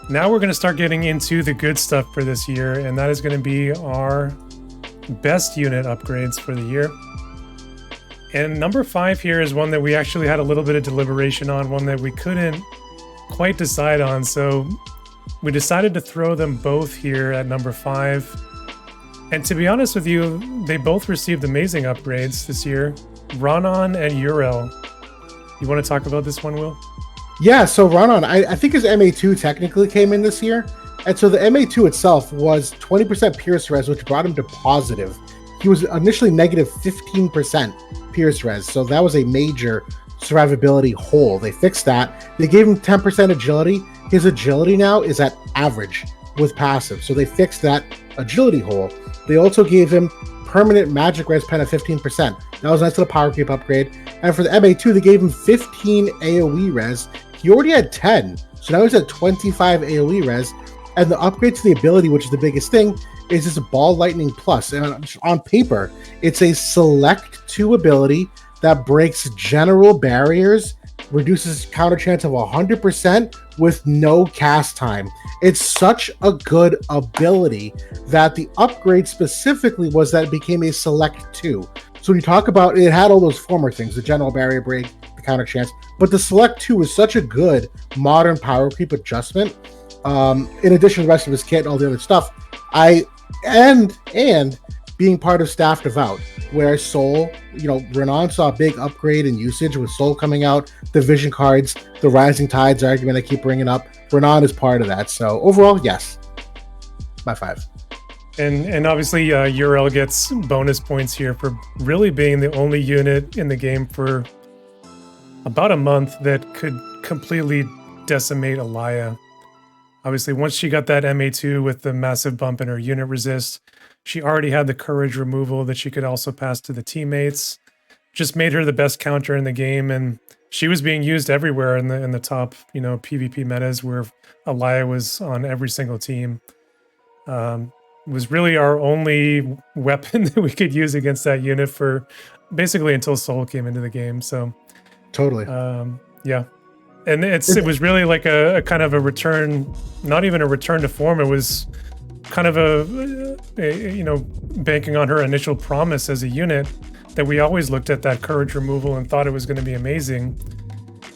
now we're going to start getting into the good stuff for this year, and that is going to be our best unit upgrades for the year. And number 5 here is one that we actually had a little bit of deliberation on, one that we couldn't quite decide on. So we decided to throw them both here at number 5. And to be honest with you, they both received amazing upgrades this year. Ronan and Uriel. You want to talk about this one, Will? Yeah, so Ronan, I think his MA2 technically came in this year. And so the MA2 itself was 20% Pierce Res, which brought him to positive. He was initially negative 15% Pierce Res, so that was a major survivability hole. They fixed that. They gave him 10% agility. His agility now is at average with passive, so they fixed that agility hole. They also gave him permanent magic res pen of 15%. That was a nice little power creep upgrade. And for the MA2, they gave him 15 AoE res. He already had 10, so now he's at 25 AoE res. And the upgrade to the ability, which is the biggest thing, is this Ball Lightning Plus. And on paper, it's a select 2 ability that breaks general barriers, reduces counter chance of 100% with no cast time. It's such a good ability that the upgrade specifically was that it became a select 2. So when you talk about it, had all those former things, the general barrier break, the counter chance, but the select 2 is such a good modern power creep adjustment. In addition to the rest of his kit and all the other stuff, and being part of Staff Devout, where Soul, Renan saw a big upgrade in usage with Soul coming out, the Vision cards, the Rising Tides argument I keep bringing up. Renan is part of that. So overall, yes, my 5. And obviously Uriel gets bonus points here for really being the only unit in the game for about a month that could completely decimate Alaya. Obviously, once she got that MA2 with the massive bump in her unit resist, she already had the courage removal that she could also pass to the teammates. Just made her the best counter in the game, and she was being used everywhere in the top, PvP metas where Alaya was on every single team. Was really our only weapon that we could use against that unit for basically until Soul came into the game. So totally, yeah. And it was really like a kind of a return, not even a return to form. It was kind of a banking on her initial promise as a unit that we always looked at that courage removal and thought it was going to be amazing.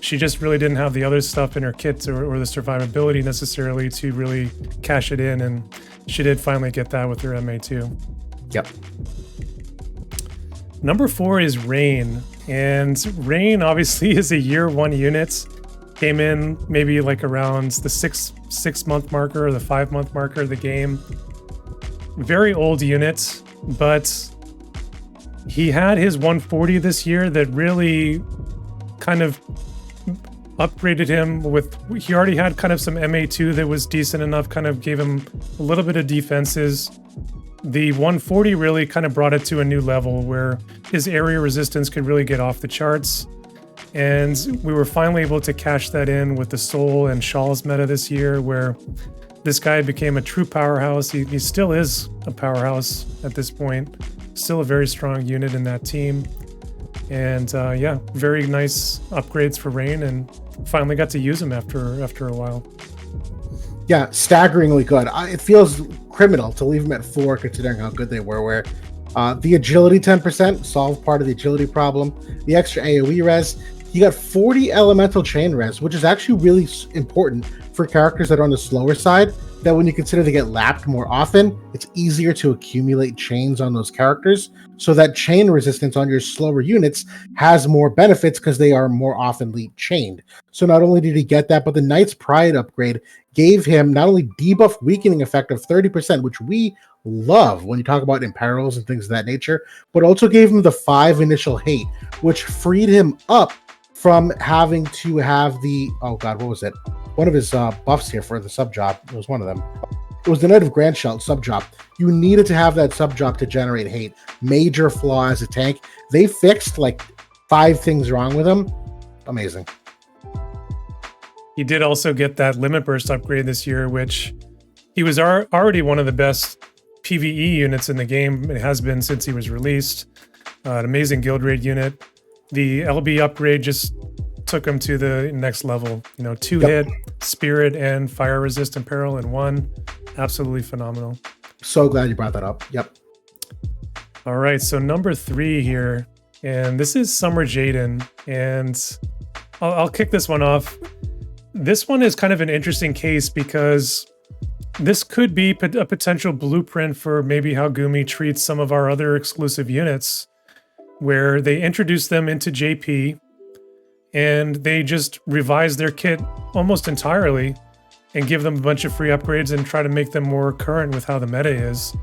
She just really didn't have the other stuff in her kits or the survivability necessarily to really cash it in. And she did finally get that with her MA2. Yep. Number 4 is Rain. And Rain obviously is a year 1 unit. Came in maybe like around the 6 month marker or the 5 month marker of the game. Very old unit, but he had his 140 this year that really kind of upgraded him with, he already had kind of some MA2 that was decent enough, kind of gave him a little bit of defenses. The 140 really kind of brought it to a new level where his area resistance could really get off the charts. And we were finally able to cash that in with the Soul and Shawls meta this year, where this guy became a true powerhouse. He still is a powerhouse at this point. Still a very strong unit in that team. And yeah, very nice upgrades for Rain, and finally got to use him after a while. Yeah, staggeringly good. It feels criminal to leave him at 4 considering how good they were, where the agility 10% solved part of the agility problem. The extra AoE res, you got 40 elemental chain res, which is actually really important for characters that are on the slower side, that when you consider they get lapped more often, it's easier to accumulate chains on those characters, so that chain resistance on your slower units has more benefits because they are more oftenly chained. So not only did he get that, but the Knight's Pride upgrade gave him not only debuff weakening effect of 30%, which we love when you talk about imperils and things of that nature, but also gave him the 5 initial hate, which freed him up from having to have the, oh god, what was it? One of his buffs here for the sub job. It was one of them. It was the Knight of Grandshell sub job. You needed to have that sub job to generate hate. Major flaw as a tank. They fixed like 5 things wrong with him. Amazing. He did also get that Limit Burst upgrade this year, which he was already one of the best PvE units in the game. It has been since he was released. An amazing guild raid unit. The LB upgrade just took him to the next level. 2 Yep. hit, spirit, and fire resistant peril in one. Absolutely phenomenal. So glad you brought that up. Yep. All right, so number 3 here, and this is Summer Jaden, and I'll kick this one off. This one is kind of an interesting case because this could be a potential blueprint for maybe how Gumi treats some of our other exclusive units, where they introduce them into JP and they just revise their kit almost entirely and give them a bunch of free upgrades and try to make them more current with how the meta is.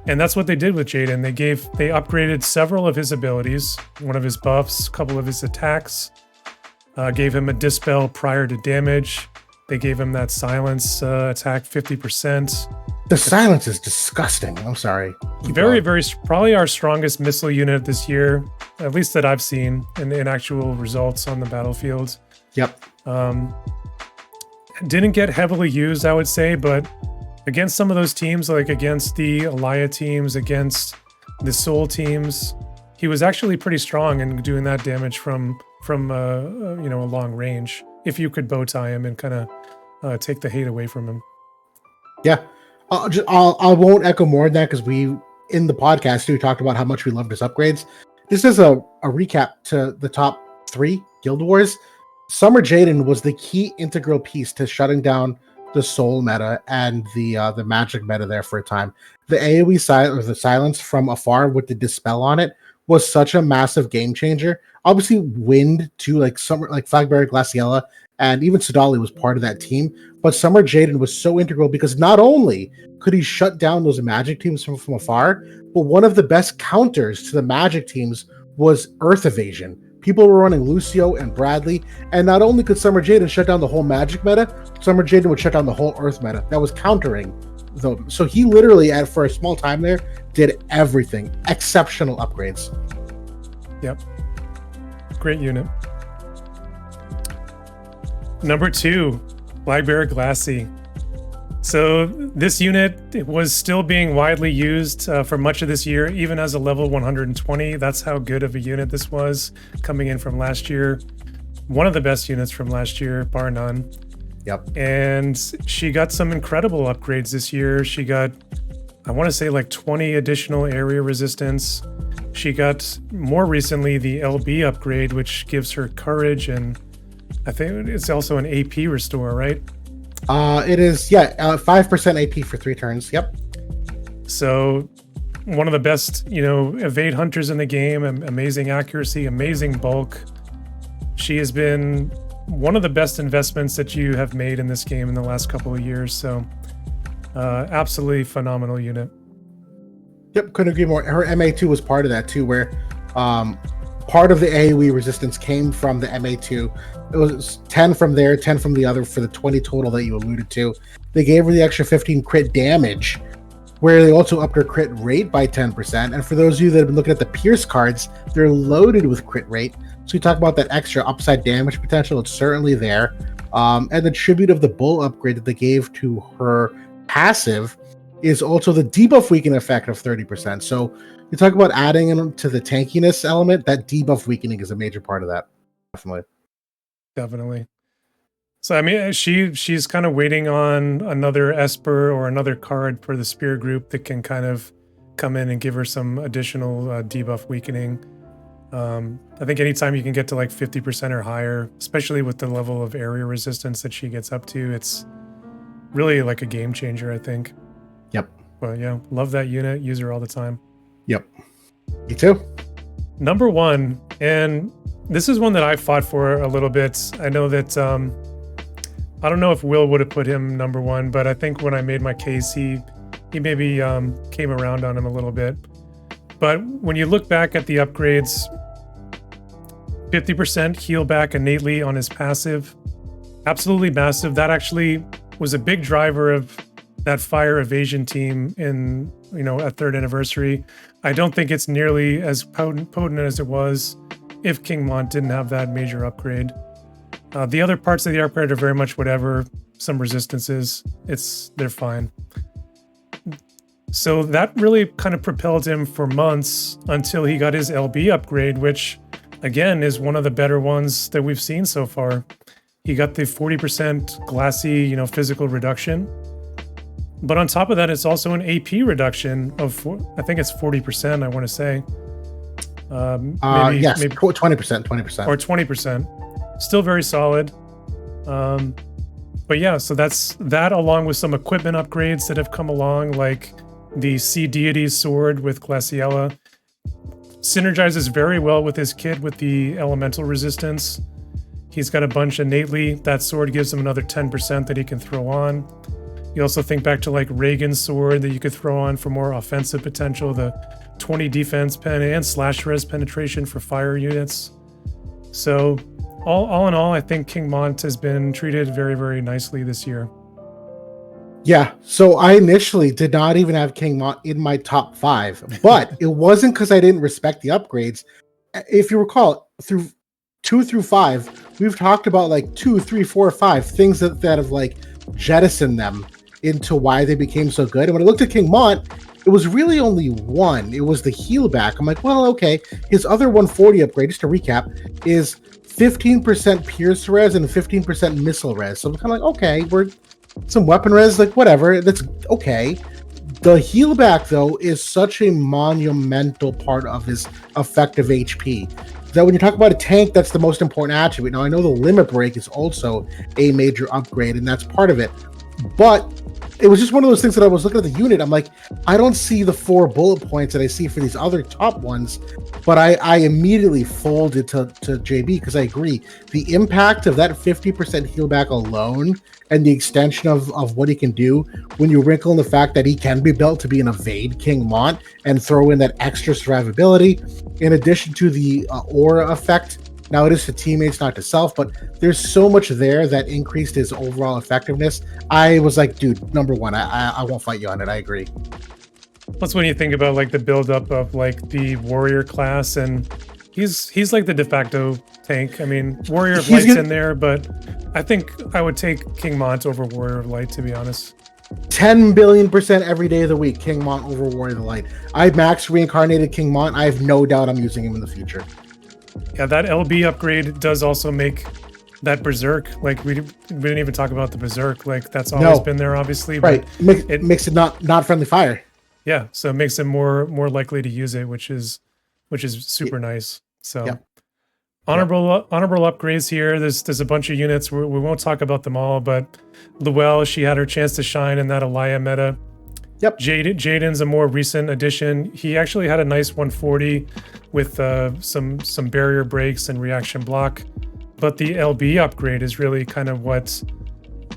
And that's what they did with Jaden. They upgraded several of his abilities, one of his buffs, a couple of his attacks, gave him a dispel prior to damage. They gave him that silence attack 50%. The silence is disgusting. I'm sorry. Very, probably our strongest missile unit this year, at least that I've seen in actual results on the battlefield. Yep. Didn't get heavily used, I would say, but against some of those teams, like against the Alaya teams, against the Soul teams, he was actually pretty strong in doing that damage from a long range. If you could bow tie him and kind of take the hate away from him. Yeah. I won't echo more than that because we, in the podcast, we talked about how much we loved his upgrades. This is a recap to the top 3 Guild Wars. Summer Jaden was the key integral piece to shutting down the Soul meta and the Magic meta there for a time. The AoE the silence from afar with the dispel on it was such a massive game changer. Obviously, Wind too, like Flagbearer, Glaciella, and even Sodali was part of that team. But Summer Jaden was so integral because not only could he shut down those Magic teams from afar, but one of the best counters to the Magic teams was Earth Evasion. People were running Lucio and Bradley, and not only could Summer Jaden shut down the whole Magic meta, Summer Jaden would shut down the whole Earth meta. That was countering them. So he literally, for a small time there, did everything. Exceptional upgrades. Yep. Great unit. Number 2, Flagbearer Glassy. So this unit was still being widely used for much of this year, even as a level 120. That's how good of a unit this was coming in from last year. One of the best units from last year, bar none. Yep. And she got some incredible upgrades this year. She got, I want to say, like 20 additional area resistance. She got more recently the LB upgrade, which gives her courage, and I think it's also an AP restore, right? It is, 5% AP for 3 turns. Yep. So one of the best, evade hunters in the game, amazing accuracy, amazing bulk. She has been one of the best investments that you have made in this game in the last couple of years. So absolutely phenomenal unit. Yep, couldn't agree more. Her MA2 was part of that too, where part of the AoE resistance came from the MA2. It was 10 from there, 10 from the other for the 20 total that you alluded to. They gave her the extra 15 crit damage, where they also upped her crit rate by 10%. And for those of you that have been looking at the Pierce cards, they're loaded with crit rate. So we talk about that extra upside damage potential. It's certainly there. And the tribute of the Bull upgrade that they gave to her passive is also the debuff weakening effect of 30%. So you talk about adding to the tankiness element, that debuff weakening is a major part of that. Definitely. So I mean, she's kind of waiting on another Esper or another card for the Spear group that can kind of come in and give her some additional debuff weakening. I think anytime you can get to like 50% or higher, especially with the level of area resistance that she gets up to, it's really like a game changer, I think. Yep. But yeah, love that unit. Use her all the time. Yep. Me too. Number 1, and this is one that I fought for a little bit. I know that I don't know if Will would have put him number 1, but I think when I made my case, he maybe came around on him a little bit. But when you look back at the upgrades, 50% heal back innately on his passive, absolutely massive. That actually was a big driver of that fire evasion team in, at 3rd anniversary. I don't think it's nearly as potent as it was if King Mont didn't have that major upgrade. The other parts of the upgrade are very much whatever, some resistances, they're fine. So that really kind of propelled him for months until he got his LB upgrade, which again, is one of the better ones that we've seen so far. He got the 40% glassy, physical reduction. But on top of that, it's also an AP reduction of, I think it's 40%, I want to say. Yes, maybe 20%. Or 20%. Still very solid. But yeah, so that's that, along with some equipment upgrades that have come along, like the Sea Deity's sword with Glaciella. Synergizes very well with his kit with the elemental resistance. He's got a bunch innately. That sword gives him another 10% that he can throw on. You also think back to like Reagan's sword that you could throw on for more offensive potential, the 20 defense pen and slash res penetration for fire units. So all in all, I think King Mont has been treated very, very nicely this year. Yeah, so I initially did not even have King Mont in my top 5, but it wasn't because I didn't respect the upgrades. If you recall, through 2 through 5, we've talked about like 2, 3, 4, 5 things that have like jettisoned them into why they became so good. And when I looked at King Mont, it was really only one. It was the heal back. I'm like, well, okay. His other 140 upgrade, just to recap, is 15% pierce res and 15% missile res. So I'm kind of like, okay, we're some weapon res, like whatever, that's okay. The heal back though is such a monumental part of his effective HP that when you talk about a tank, that's the most important attribute. Now I know the limit break is also a major upgrade and that's part of it, but it was just one of those things that I was looking at the unit. I'm like, I don't see the 4 bullet points that I see for these other top ones, but I immediately folded to JB because I agree. The impact of that 50% heal back alone and the extension of what he can do when you wrinkle in the fact that he can be built to be an evade King Mont and throw in that extra survivability in addition to the aura effect. Now it is to teammates, not to self, but there's so much there that increased his overall effectiveness. I was like, dude, number one, I won't fight you on it. I agree. Plus, when you think about like the buildup of like the warrior class, and he's like the de facto tank. I mean, Warrior of Light's in there, but I think I would take King Mont over Warrior of Light, to be honest. 10 billion% every day of the week, King Mont over Warrior of the Light. I max reincarnated King Mont. I have no doubt I'm using him in the future. Yeah, that LB upgrade does also make that Berserk, like we didn't even talk about the Berserk, like that's always been there, obviously. Right, but it makes it not friendly fire. Yeah, so it makes it more likely to use it, which is super nice. So yeah. honorable upgrades here. There's a bunch of units. We won't talk about them all, but Luell, she had her chance to shine in that Elia meta. Yep. Jaden's a more recent addition. He actually had a nice 140 with some barrier breaks and reaction block. But the LB upgrade is really kind of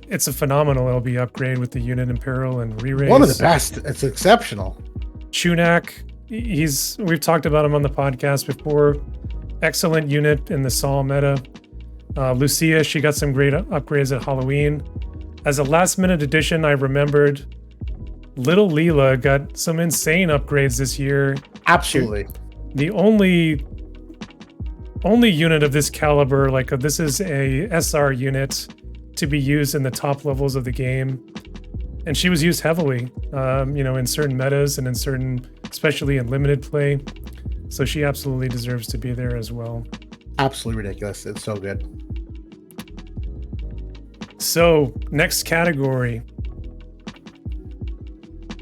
it's a phenomenal LB upgrade with the unit Imperial and re-raise. One of the best. It's exceptional. Chunak, we've talked about him on the podcast before. Excellent unit in the Saul meta. Lucia, she got some great upgrades at Halloween. As a last minute addition, I remembered Little Leela got some insane upgrades this year. Absolutely. The only unit of this caliber, like this is a SR unit to be used in the top levels of the game. And she was used heavily, in certain metas and in certain, especially in limited play. So she absolutely deserves to be there as well. Absolutely ridiculous. It's so good. So next category.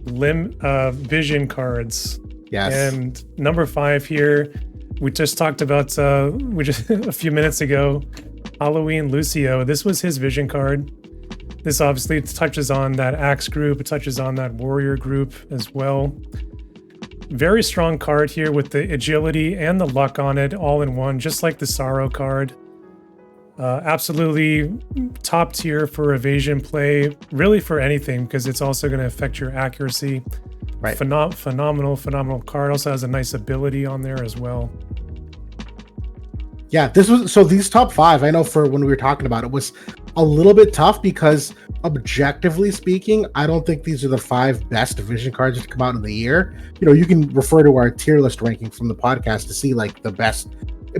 Vision cards. Yes. And number 5 here, we just talked about a few minutes ago, Halloween Lucio. This was his vision card. This obviously touches on that Axe group. It touches on that Warrior group as well. Very strong card here with the agility and the luck on it all in one, just like the Sorrow card. Absolutely top tier for evasion play, really for anything, because it's also going to affect your accuracy. Right. Phenomenal card. Also has a nice ability on there as well. Yeah, these top 5, I know for when we were talking about it, was a little bit tough because objectively speaking, I don't think these are the 5 best vision cards to come out in the year. You can refer to our tier list ranking from the podcast to see like the best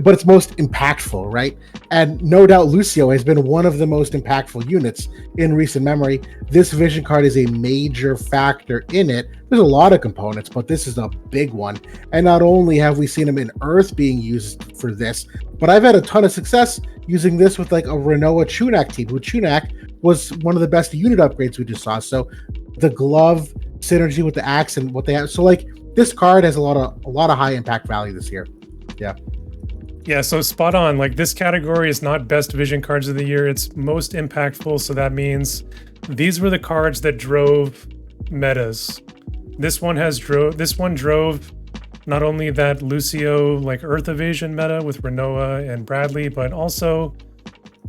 but it's most impactful, right? And no doubt Lucio has been one of the most impactful units in recent memory. This vision card is a major factor in it. There's a lot of components, but this is a big one. And not only have we seen him in Earth being used for this, but I've had a ton of success using this with like a Renoa Chunak team, who Chunak was one of the best unit upgrades we just saw. So the glove synergy with the axe and what they have. So like this card has a lot of high impact value this year. Yeah. Yeah, so spot on. Like this category is not best vision cards of the year. It's most impactful. So that means these were the cards that drove metas. This one drove not only that Lucio like Earth Evasion meta with Renoa and Bradley, but also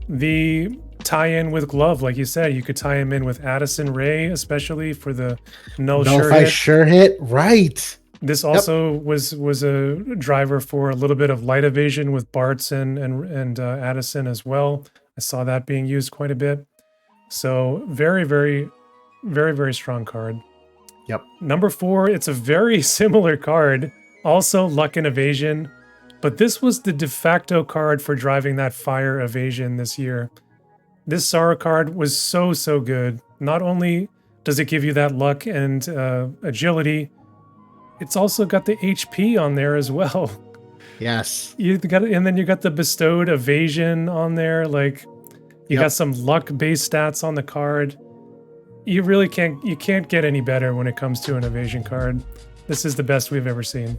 the tie-in with Glove. Like you said, you could tie him in with Addison Ray, especially for the null sure hit. Right. This also was a driver for a little bit of light evasion with Bartz and Addison as well. I saw that being used quite a bit. So very, very, very, very strong card. Yep. Number 4, it's a very similar card. Also luck and evasion. But this was the de facto card for driving that fire evasion this year. This Sorrow card was so good. Not only does it give you that luck and agility, it's also got the HP on there as well. Yes. You got, and then you got the bestowed evasion on there. Like you got some luck-based stats on the card. You really can't get any better when it comes to an evasion card. This is the best we've ever seen.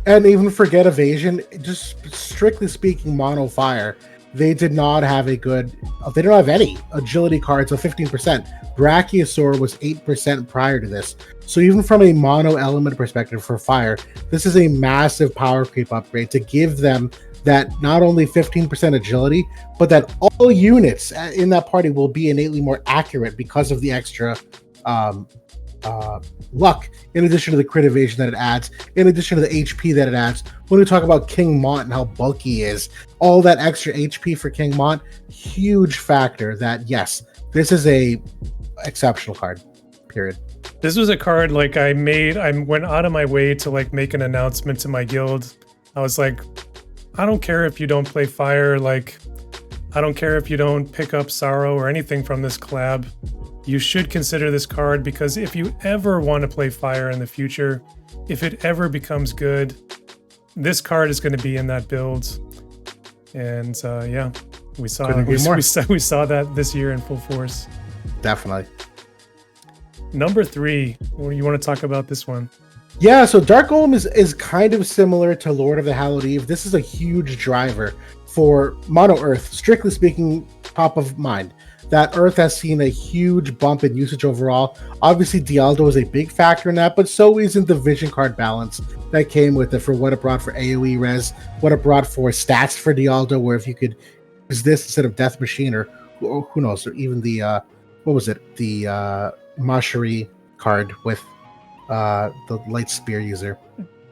And even forget evasion, just strictly speaking, mono fire. They did not have they don't have any agility cards of 15%. Brachiosaur was 8% prior to this. So even from a mono element perspective for fire, this is a massive power creep upgrade to give them that not only 15% agility, but that all units in that party will be innately more accurate because of the extra luck, in addition to the crit evasion that it adds, in addition to the HP that it adds. When we talk about King Mont and how bulky he is, all that extra HP for King Mont, huge factor that, yes, this is a exceptional card, period. This was a card like I went out of my way to like make an announcement to my guild. I was like, I don't care if you don't play fire, like I don't care if you don't pick up Sorrow or anything from this collab. You should consider this card, because if you ever want to play fire in the future, if it ever becomes good, this card is going to be in that build. And yeah, we saw that this year in full force. Definitely. Number 3, what do you want to talk about this one? Yeah, so Dark Golem is kind of similar to Lord of the Hallowed Eve. This is a huge driver for Mono Earth, strictly speaking, top of mind. That Earth has seen a huge bump in usage overall. Obviously, Dialdo is a big factor in that, but so isn't the vision card balance that came with it for what it brought for AoE res, what it brought for stats for Dialdo, where if you could use this instead of Death Machine, or who knows, or even the, what was it? The Mashari card with the Light Spear user.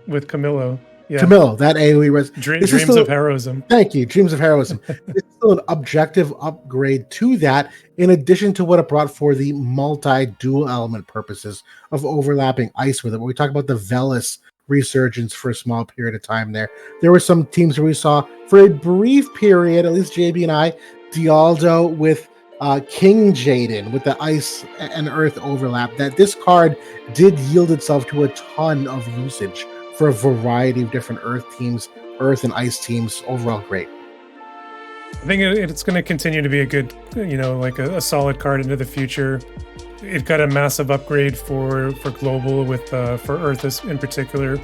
With Camillo. Yeah. Camillo, that AoE res. Dreams of Heroism. Thank you, Dreams of Heroism. It's still an objective upgrade to that, in addition to what it brought for the multi-dual element purposes of overlapping ice with it. When we talk about the Velis resurgence for a small period of time there were some teams where we saw, for a brief period, at least JB and I, Dialdo with King Jaden with the ice and earth overlap, that this card did yield itself to a ton of usage for a variety of different earth teams, earth and ice teams. Overall, great. I think it's going to continue to be a good, like a solid card into the future. It got a massive upgrade for global with for Earth in particular,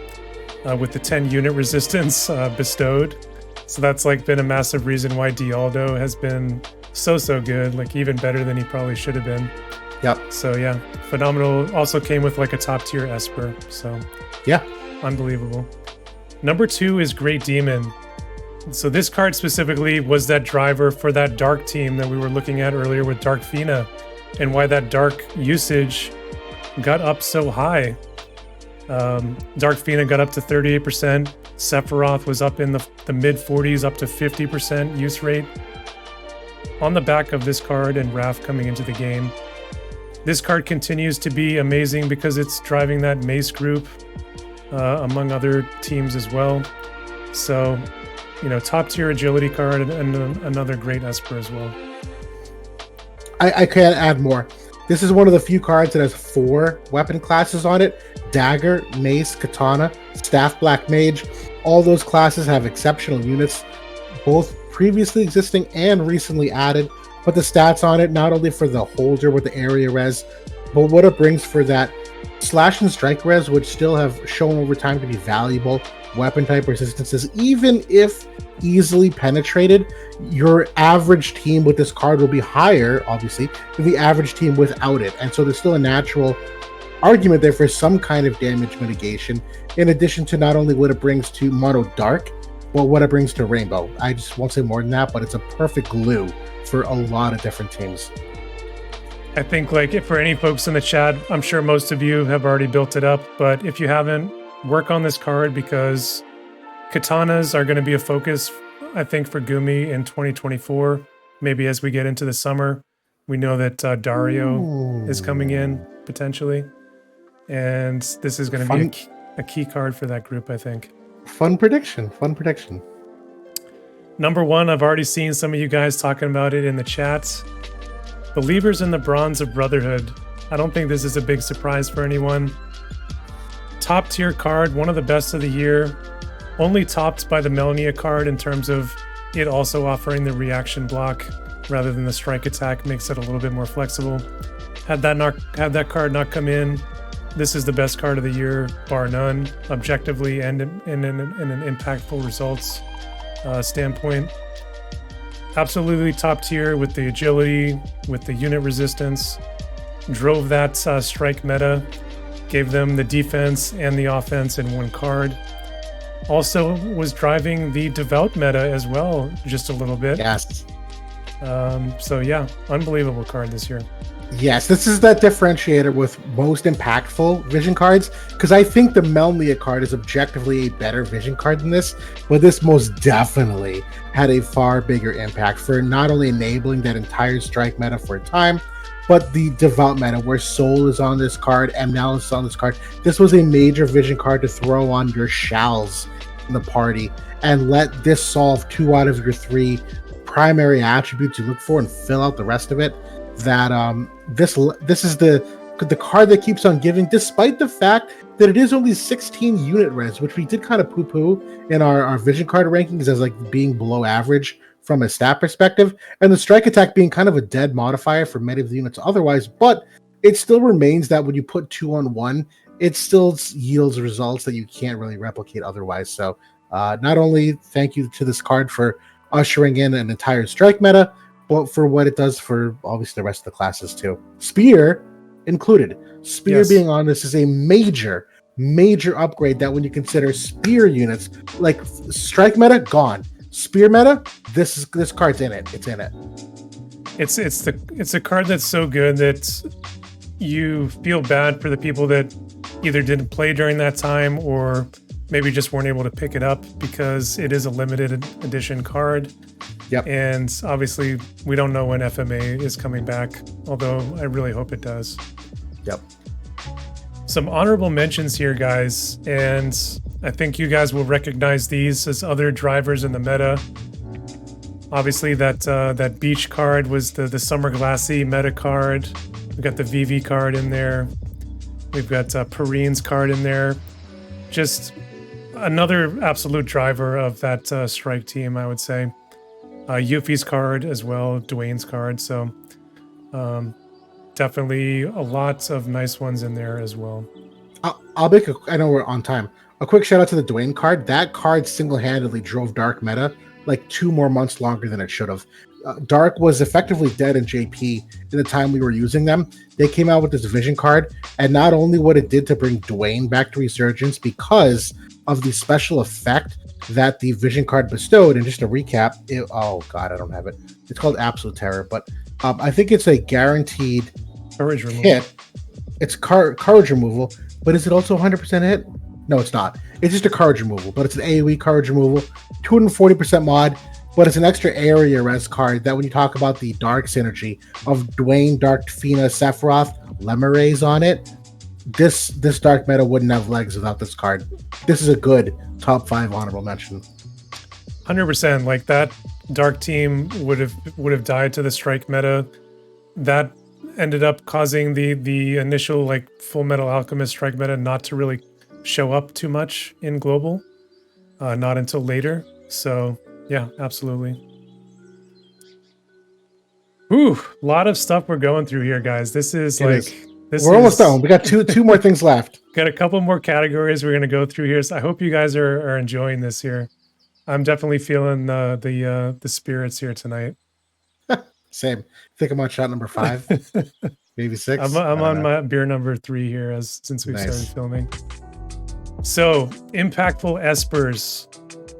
with the 10 unit resistance bestowed. So that's like been a massive reason why Dialdo has been so good, like even better than he probably should have been. Yep. So yeah, phenomenal. Also came with like a top tier Esper. So yeah, unbelievable. Number 2 is Great Demon. So this card specifically was that driver for that dark team that we were looking at earlier with Dark Fina, and why that dark usage got up so high. Dark Fina got up to 38%. Sephiroth was up in the mid 40s, up to 50% use rate. On the back of this card and Raph coming into the game. This card continues to be amazing because it's driving that Mace group among other teams as well. So top tier agility card and another great Esper as well. I can't add more. This is one of the few cards that has 4 weapon classes on it: Dagger, Mace, Katana, Staff Black Mage. All those classes have exceptional units, both previously existing and recently added. But the stats on it, not only for the holder with the area res, but what it brings for that slash and strike res, which still have shown over time to be valuable weapon type resistances, even if easily penetrated. Your average team with this card will be higher, obviously, than the average team without it. And so there's still a natural argument there for some kind of damage mitigation, in addition to not only what it brings to Mono Dark, but what it brings to Rainbow. I just won't say more than that, but it's a perfect glue for a lot of different teams. I think, if for any folks in the chat, I'm sure most of you have already built it up, but if you haven't, work on this card, because katanas are going to be a focus, I think, for Gumi in 2024. Maybe as we get into the summer. We know that Dario is coming in, potentially. And this is going to be a key card for that group, I think. Fun prediction. Number 1, I've already seen some of you guys talking about it in the chat. Believers in the Bronze of Brotherhood. I don't think this is a big surprise for anyone. Top tier card, one of the best of the year. Only topped by the Melania card in terms of it also offering the reaction block rather than the strike attack, makes it a little bit more flexible. Had that card not come in, this is the best card of the year, bar none, objectively and in an impactful results standpoint. Absolutely top tier with the agility, with the unit resistance. Drove that strike meta, gave them the defense and the offense in one card. Also was driving the devout meta as well, just a little bit. Yes. So yeah, unbelievable card this year. Yes, this is that differentiator with most impactful vision cards, because I think the Melnia card is objectively a better vision card than this, but this most definitely had a far bigger impact for not only enabling that entire strike meta for a time, but the devout meta where Soul is on this card, Mnal is on this card. This was a major vision card to throw on your Shals in the party and let this solve 2 out of your 3 primary attributes you look for and fill out the rest of it. That this is the card that keeps on giving, despite the fact that it is only 16 unit res, which we did kind of poo-poo in our vision card rankings as being below average from a stat perspective, and the strike attack being kind of a dead modifier for many of the units otherwise. But it still remains that when you put 2 on 1, it still yields results that you can't really replicate otherwise. So not only thank you to this card for ushering in an entire strike meta, but for what it does for obviously the rest of the classes too. Spear included. Spear being on this is a major upgrade that when you consider spear units, like strike meta, gone. Spear meta, this card's in it. It's in it. It's a card that's so good that you feel bad for the people that either didn't play during that time or maybe just weren't able to pick it up, because it is a limited edition card. Yep. And obviously we don't know when FMA is coming back, although I really hope it does. Yep. Some honorable mentions here, guys, and I think you guys will recognize these as other drivers in the meta. Obviously that beach card was the Summer Glassy meta card. We've got the VV card in there. We've got Perrine's card in there. Just another absolute driver of that strike team, I would say. Yuffie's card as well, Dwayne's card. So definitely a lot of nice ones in there as well. I'll make I know we're on time. A quick shout out to the Dwayne card. That card single-handedly drove Dark meta 2 more months longer than it should have. Dark was effectively dead in JP in the time we were using them. They came out with this Vision card, and not only what it did to bring Dwayne back to Resurgence because of the special effect that the Vision card bestowed. And just to recap, oh god, I don't have it. It's called Absolute Terror, but I think it's a guaranteed courage removal. Hit. It's courage removal, but is it also 100% hit? No, it's not. It's just a courage removal, but it's an AoE courage removal, 240% mod. But it's an extra area res card that when you talk about the dark synergy of Dwayne, Dark Fina, Sephiroth, Lemuraze on it, this dark meta wouldn't have legs without this card. This is a good top 5 honorable mention. 100%. Like that dark team would have died to the strike meta. That ended up causing the initial like Full Metal Alchemist strike meta not to really show up too much in global, not until later. So yeah, absolutely. Ooh, a lot of stuff we're going through here, guys. This is we're almost done. We got two more things left. Got a couple more categories we're gonna go through here. So I hope you guys are enjoying this here. I'm definitely feeling the spirits here tonight. Same. I think I'm on shot number 5, maybe 6. I'm on my beer number 3 here since we've started filming. So impactful Espers.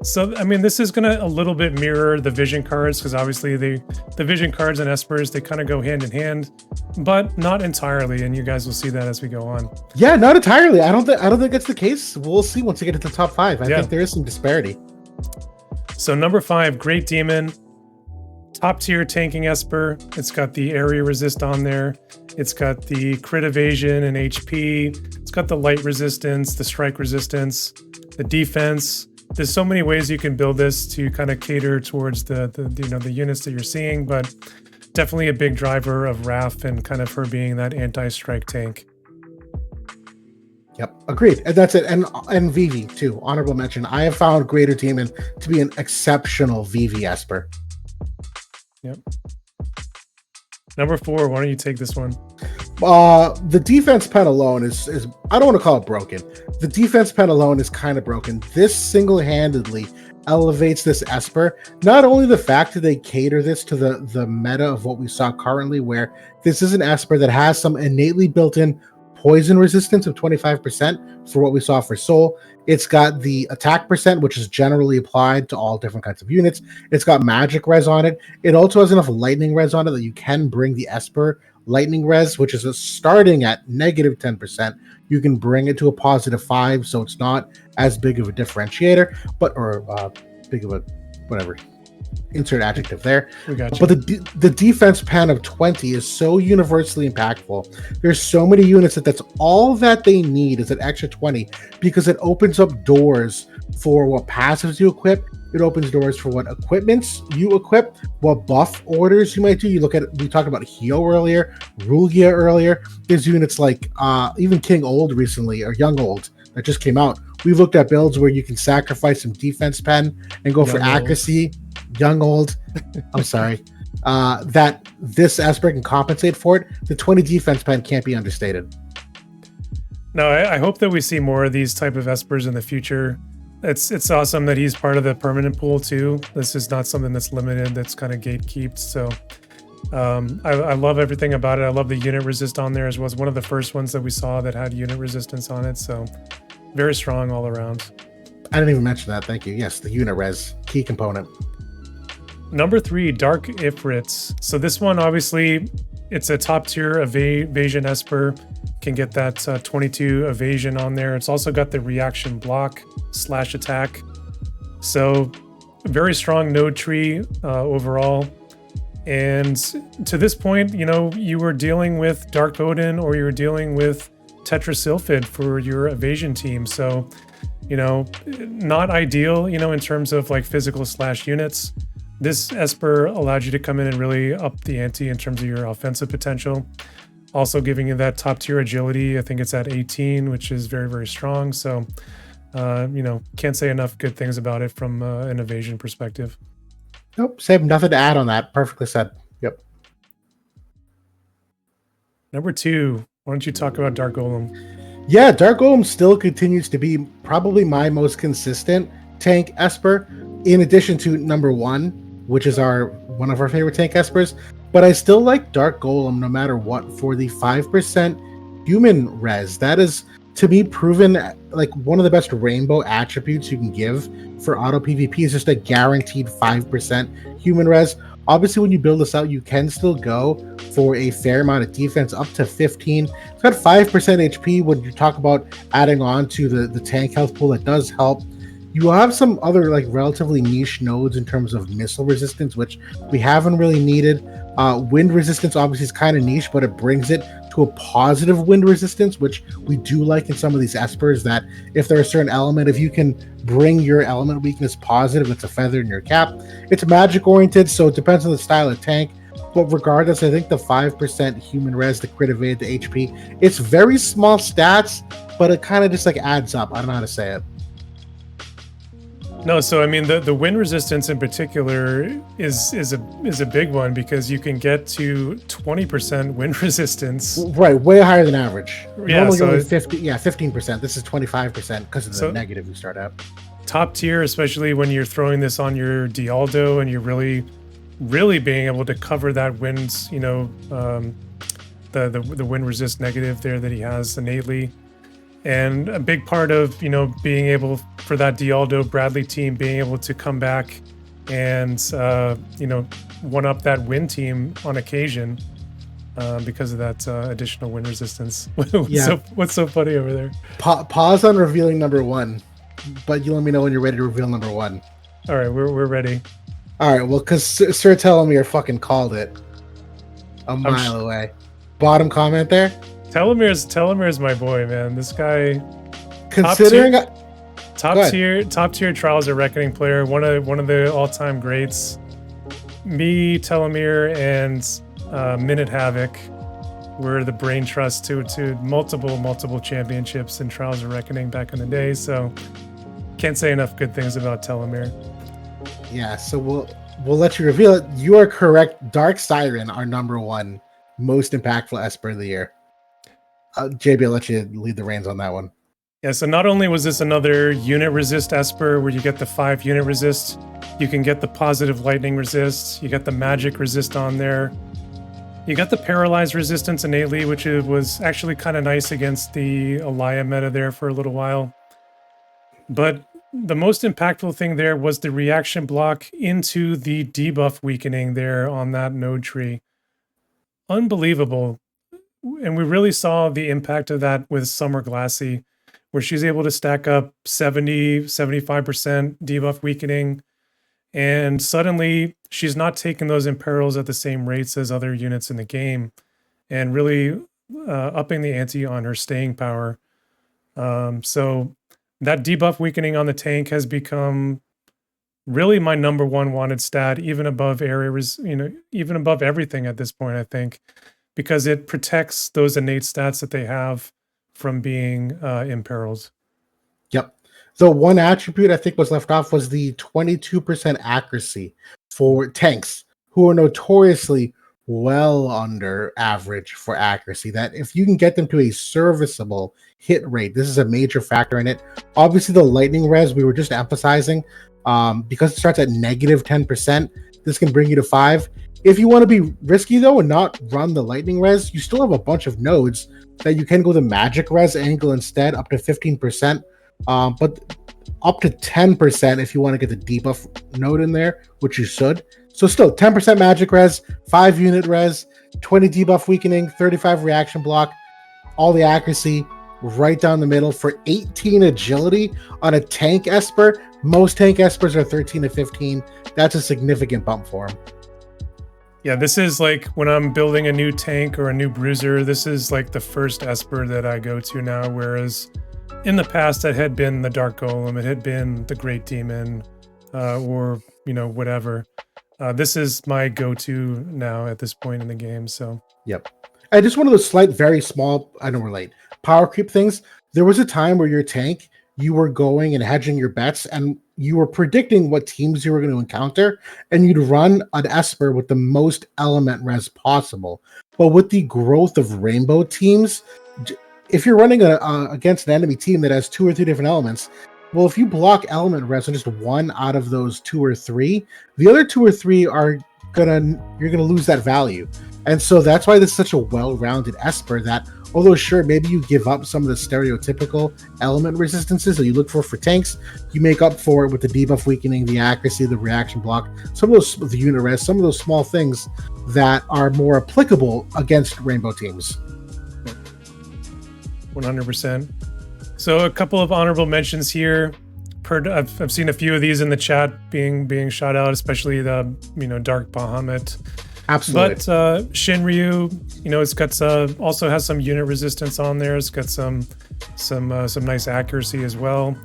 So I mean, this is gonna a little bit mirror the vision cards because obviously the vision cards and Espers, they kind of go hand in hand, but not entirely. And you guys will see that as we go on. Yeah, not entirely. I don't think that's the case. We'll see once we get to the top 5. I think there is some disparity. So number 5, Great Demon, top tier tanking Esper. It's got the area resist on there. It's got the crit evasion and HP. It's got the light resistance, the strike resistance, the defense. There's so many ways you can build this to kind of cater towards the units that you're seeing, but definitely a big driver of Wrath and kind of her being that anti-strike tank. Yep, agreed. And that's it. And Vivi too. Honorable mention. I have found Greater Demon to be an exceptional Vivi Esper. Yep. Number 4. Why don't you take this one? The defense pen alone is I don't want to call it broken. The defense pen alone is kind of broken. This single-handedly elevates this Esper. Not only the fact that they cater this to the meta of what we saw currently, where this is an Esper that has some innately built-in poison resistance of 25% for what we saw for Soul. It's got the attack percent, which is generally applied to all different kinds of units. It's got magic res on it. It also has enough lightning res on it that you can bring the Esper lightning res, which is starting at negative 10%. You can bring it to a positive 5, so it's not as big of a differentiator, big of a whatever. Insert adjective there. We got you. But the defense pen of 20 is so universally impactful. There's so many units that's all that they need is an extra 20 because it opens up doors for what passives you equip. It opens doors for what equipments you equip, what buff orders you might do. We talked about Hio earlier, Rugia earlier. There's units like even King Old recently, or Young Old, that just came out. We've looked at builds where you can sacrifice some defense pen and go for accuracy. Young Old, I'm sorry. That this Esper can compensate for it. The 20 defense pen can't be understated. No, I hope that we see more of these type of Espers in the future. It's awesome that he's part of the permanent pool too. This is not something that's limited, that's kind of gatekeeped. So I love everything about it. I love the unit resist on there as well. As one of the first ones that we saw that had unit resistance on it. So very strong all around. I didn't even mention that. Thank you. Yes, the unit res, key component. Number 3, Dark Ifrits. So this one, obviously, it's a top tier evasion Esper. Can get that 22 evasion on there. It's also got the reaction block / attack. So very strong node tree overall. And to this point, you were dealing with Dark Odin or you were dealing with Tetrasylphid for your evasion team. So, not ideal, in terms of like physical / units. This Esper allowed you to come in and really up the ante in terms of your offensive potential. Also giving you that top tier agility. I think it's at 18, which is very, very strong. So, can't say enough good things about it from an evasion perspective. Nope, same. Nothing to add on that. Perfectly said. Yep. Number 2, why don't you talk about Dark Golem? Yeah, Dark Golem still continues to be probably my most consistent tank Esper, in addition to number 1, which is one of our favorite tank Espers. But I still like Dark Golem no matter what for the 5% human res. That is, to me, proven like one of the best rainbow attributes you can give for auto PvP is just a guaranteed 5% human res. Obviously, when you build this out, you can still go for a fair amount of defense, up to 15. It's got 5% HP when you talk about adding on to the tank health pool. That does help. You have some other like relatively niche nodes in terms of missile resistance, which we haven't really needed. Wind resistance obviously is kind of niche, but it brings it to a positive wind resistance, which we do like in some of these espers, that if there's a certain element, if you can bring your element weakness positive, it's a feather in your cap. It's magic oriented, so it depends on the style of tank. But regardless, I think the 5% human res, the crit evade, the HP, it's very small stats, but it kind of just like adds up. I don't know how to say it. No, so I mean the wind resistance in particular is a big one, because you can get to 20% wind resistance. Right, way higher than average. Yeah, Normally so only 15%. This is 25% because of the negative you start out. Top tier, especially when you're throwing this on your Dialdo and you're really being able to cover that wind, you know, the wind resist negative there that he has innately. And a big part of, you know, being able for that Dialdo Bradley team being able to come back and, you know, one up that win team on occasion because of that additional wind resistance. What's so funny over there? Pause on revealing number one, but you let me know when you're ready to reveal number one. All right, we're ready. All right, well, because Sir Telomere fucking called it a mile away. Bottom comment there. Telomere's my boy, man. This guy, considering top tier Trials of Reckoning player, one of the all-time greats. Me, Telomere, and Minute Havoc were the brain trust to multiple championships in Trials of Reckoning back in the day. So can't say enough good things about Telomere. Yeah, so we'll let you reveal it. You are correct. Dark Siren, our number one most impactful Esper of the year. JB, I'll let you lead the reins on that one. Yeah, so not only was this another unit resist Esper where you get the 5 unit resist, you can get the positive lightning resist, you got the magic resist on there. You got the paralyzed resistance innately, which was actually kind of nice against the Elia meta there for a little while. But the most impactful thing there was the reaction block into the debuff weakening there on that node tree. Unbelievable. And we really saw the impact of that with Summer Glassy, where she's able to stack up 70-75% debuff weakening. And suddenly she's not taking those imperils at the same rates as other units in the game, and really upping the ante on her staying power. So that debuff weakening on the tank has become really my number one wanted stat, even above areas, even above everything at this point, I think, because it protects those innate stats that they have from being imperiled. Yep. The one attribute I think was left off was the 22% accuracy for tanks, who are notoriously well under average for accuracy. That if you can get them to a serviceable hit rate, this is a major factor in it. Obviously, the lightning res we were just emphasizing, because it starts at negative 10%, this can bring you to 5. If you want to be risky though and not run the lightning res, you still have a bunch of nodes that you can go the magic res angle instead, up to 15%, but up to 10% if you want to get the debuff node in there, which you should. So still 10% magic res, 5 unit res, 20 debuff weakening, 35 reaction block, all the accuracy right down the middle for 18 agility on a tank Esper. Most tank Espers are 13 to 15. That's a significant bump for him. Yeah, this is like when I'm building a new tank or a new bruiser, this is like the first Esper that I go to now, whereas in the past it had been the Dark Golem, it had been the Great Demon, or, whatever. This is my go-to now at this point in the game, so. Yep. And just one of those slight, very small, I don't relate, power creep things. There was a time where your tank, you were going and hedging your bets, and you were predicting what teams you were going to encounter, and you'd run an Esper with the most element res possible. But with the growth of rainbow teams, if you're running against an enemy team that has 2 or 3 different elements, well, if you block element res on just one out of those 2 or 3, the other 2 or 3 you're gonna lose that value. And so that's why this is such a well-rounded Esper, that although sure, maybe you give up some of the stereotypical element resistances that you look for tanks, you make up for it with the debuff weakening, the accuracy, the reaction block, some of those, the unit res, some of those small things that are more applicable against rainbow teams. 100%. So a couple of honorable mentions here. I've seen a few of these in the chat being shot out, especially the Dark Bahamut. Absolutely. But Shinryu, it's got also has some unit resistance on there. It's got some nice accuracy as well.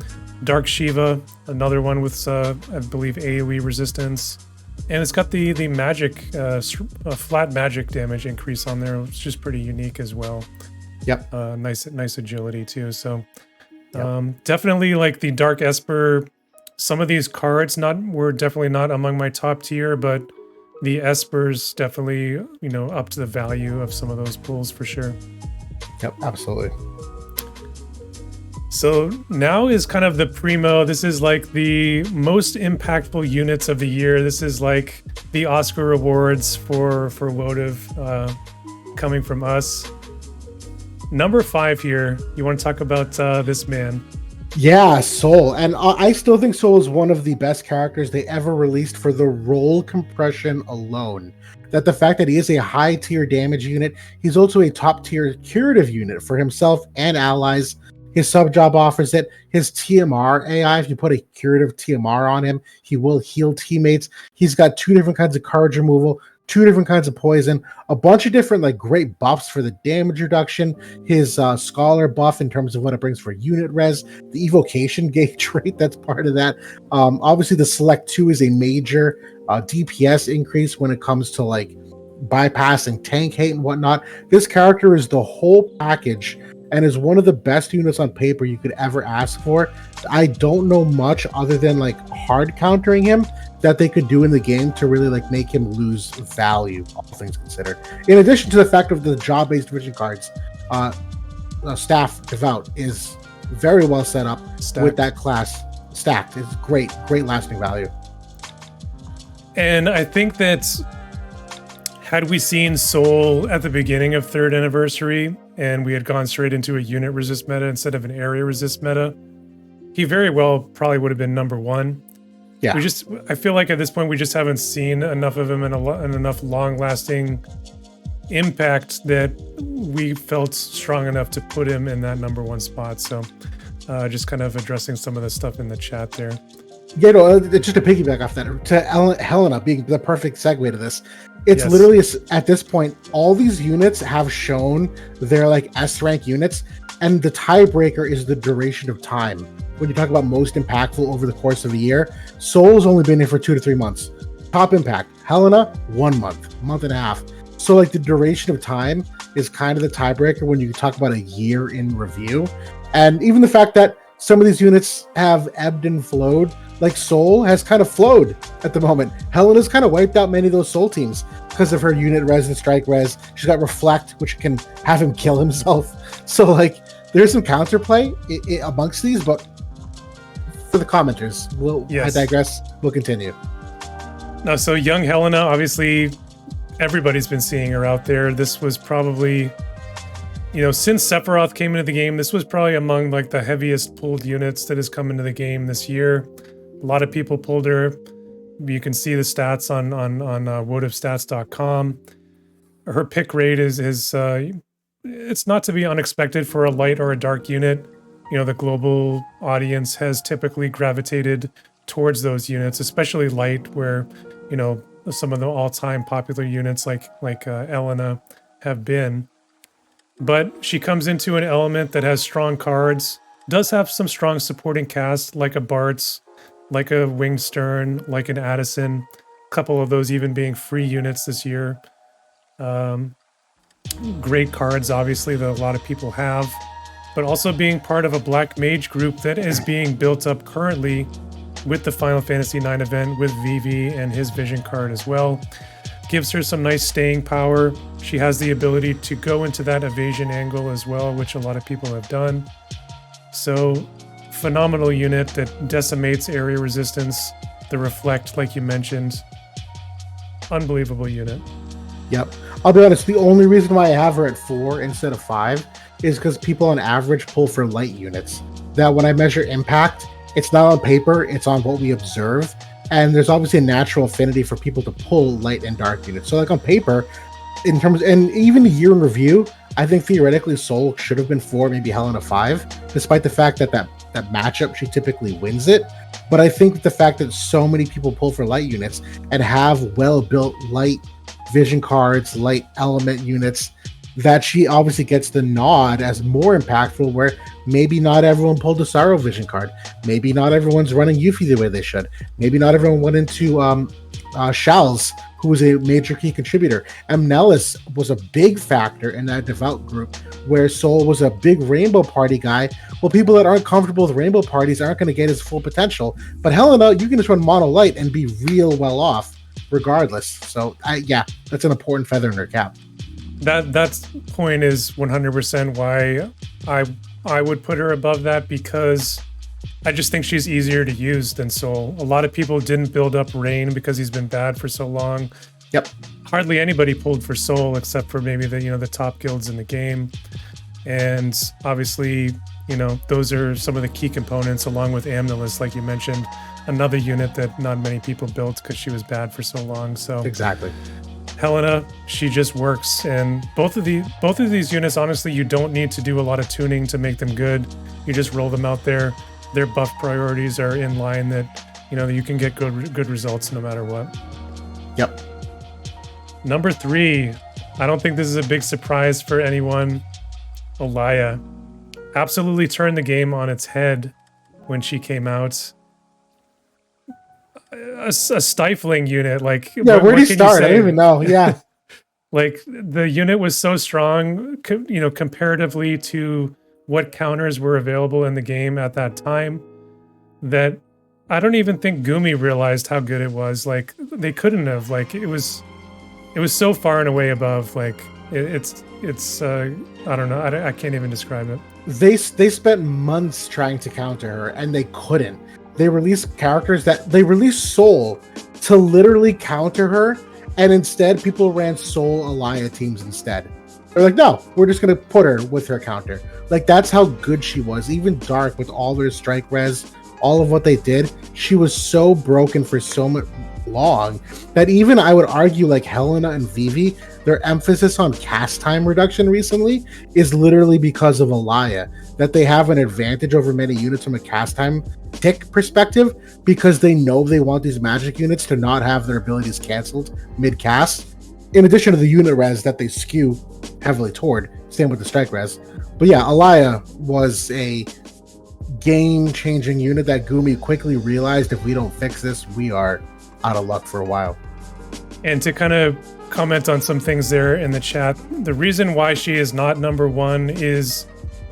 Dark Shiva, another one with I believe AoE resistance, and it's got the magic flat magic damage increase on there, which is pretty unique as well. Yep. Nice agility too. So definitely like the Dark Esper. Some of these cards were definitely not among my top tier, but the Espers definitely, up to the value of some of those pulls for sure. Yep, absolutely. So now is kind of the primo. This is like the most impactful units of the year. This is like the Oscar awards for WoTV coming from us. Number 5 here. You want to talk about this man? Yeah, Soul. And I still think Soul is one of the best characters they ever released for the roll compression alone. That the fact that he is a high tier damage unit, he's also a top tier curative unit for himself and allies. His sub job offers it. His TMR AI, if you put a curative TMR on him, he will heal teammates. He's got 2 different kinds of card removal, 2 different kinds of poison, a bunch of different like great buffs for the damage reduction, his scholar buff in terms of what it brings for unit res, the evocation gauge rate that's part of that. Obviously the select 2 is a major DPS increase when it comes to like bypassing tank hate and whatnot. This character is the whole package and is one of the best units on paper you could ever ask for. I don't know much other than like hard countering him that they could do in the game to really like make him lose value, all things considered. In addition to the fact of the job-based vision cards, Staff Devout is very well set up with that class stacked. It's great lasting value. And I think that had we seen Soul at the beginning of 3rd anniversary and we had gone straight into a unit resist meta instead of an area resist meta, he very well probably would have been number 1. Yeah. I feel like at this point we just haven't seen enough of him and enough long-lasting impact that we felt strong enough to put him in that number 1 spot. So just kind of addressing some of the stuff in the chat there. Yeah, no, just to piggyback off that, to Helena being the perfect segue to this, it's Yes. literally at this point, all these units have shown they're like S rank units, and the tiebreaker is the duration of time. When you talk about most impactful over the course of a year, Soul's only been here for 2 to 3 months. Top impact, Helena, 1 month and a half. So like the duration of time is kind of the tiebreaker when you talk about a year in review. And even the fact that some of these units have ebbed and flowed, like Soul has kind of flowed at the moment. Helena's kind of wiped out many of those Soul teams because of her unit res and strike res. She's got Reflect, which can have him kill himself. So like there's some counterplay amongst these, but for the commenters, I digress. We'll continue. No, so young Helena, obviously everybody's been seeing her out there. This was probably, since Sephiroth came into the game, this was probably among like the heaviest pulled units that has come into the game this year. A lot of people pulled her. You can see the stats on WoTVstats.com. Her pick rate is it's not to be unexpected for a light or a dark unit. The global audience has typically gravitated towards those units, especially light, where some of the all-time popular units like Elena have been. But she comes into an element that has strong cards, does have some strong supporting cast, like a Bartz, like a Winged Stern, like an Addison, a couple of those even being free units this year. Great cards, obviously, that a lot of people have, but also being part of a Black Mage group that is being built up currently with the Final Fantasy IX event with Vivi and his Vision card as well. Gives her some nice staying power. She has the ability to go into that evasion angle as well, which a lot of people have done. So, phenomenal unit that decimates area resistance. The Reflect, like you mentioned. Unbelievable unit. Yep. I'll be honest, the only reason why I have her at 4 instead of 5 is because people on average pull for light units. That when I measure impact, it's not on paper, it's on what we observe. And there's obviously a natural affinity for people to pull light and dark units. So like on paper, and even a year in review, I think theoretically Soul should have been 4, maybe Helena 5, despite the fact that matchup, she typically wins it. But I think the fact that so many people pull for light units and have well-built light vision cards, light element units, that she obviously gets the nod as more impactful, where maybe not everyone pulled the Sorrow vision card. Maybe not everyone's running Yuffie the way they should. Maybe not everyone went into Shal's, who was a major key contributor. Amnelis was a big factor in that devout group, where Soul was a big Rainbow Party guy. Well, people that aren't comfortable with Rainbow Parties aren't going to get his full potential. But Helena, you can just run Mono Light and be real well off regardless. So, yeah, that's an important feather in her cap. That point is 100% why I would put her above that, because I just think she's easier to use than Soul. A lot of people didn't build up Rain because he's been bad for so long. Yep. Hardly anybody pulled for Soul except for maybe the top guilds in the game. And obviously, those are some of the key components, along with Amnelis, like you mentioned, another unit that not many people built because she was bad for so long. So exactly. Helena, she just works, and both of these units, honestly, you don't need to do a lot of tuning to make them good. You just roll them out there. Their buff priorities are in line that you can get good results no matter what. Yep. Number 3, I don't think this is a big surprise for anyone. Olaya absolutely turned the game on its head when she came out. A stifling unit, like where do you start? I don't even know. Yeah. Like the unit was so strong, comparatively to what counters were available in the game at that time, that I don't even think Gumi realized how good it was. Like they couldn't have. Like it was so far and away above. Like it's I don't know. I can't even describe it. They spent months trying to counter her, and they couldn't. They released Soul to literally counter her, and instead people ran Soul Alaya teams instead. They're like, no, we're just going to put her with her counter. Like, that's how good she was. Even Dark, with all their strike res, all of what they did, she was so broken for so much long that even I would argue, like Helena and Vivi, their emphasis on cast time reduction recently is literally because of Alaya, that they have an advantage over many units from a cast time tick perspective, because they know they want these magic units to not have their abilities canceled mid-cast, in addition to the unit res that they skew heavily toward. Same with the strike res. But yeah, Alaya was a game-changing unit that Gumi quickly realized, if we don't fix this, we are out of luck for a while. And to kind of comment on some things there in the chat, the reason why she is not number 1 is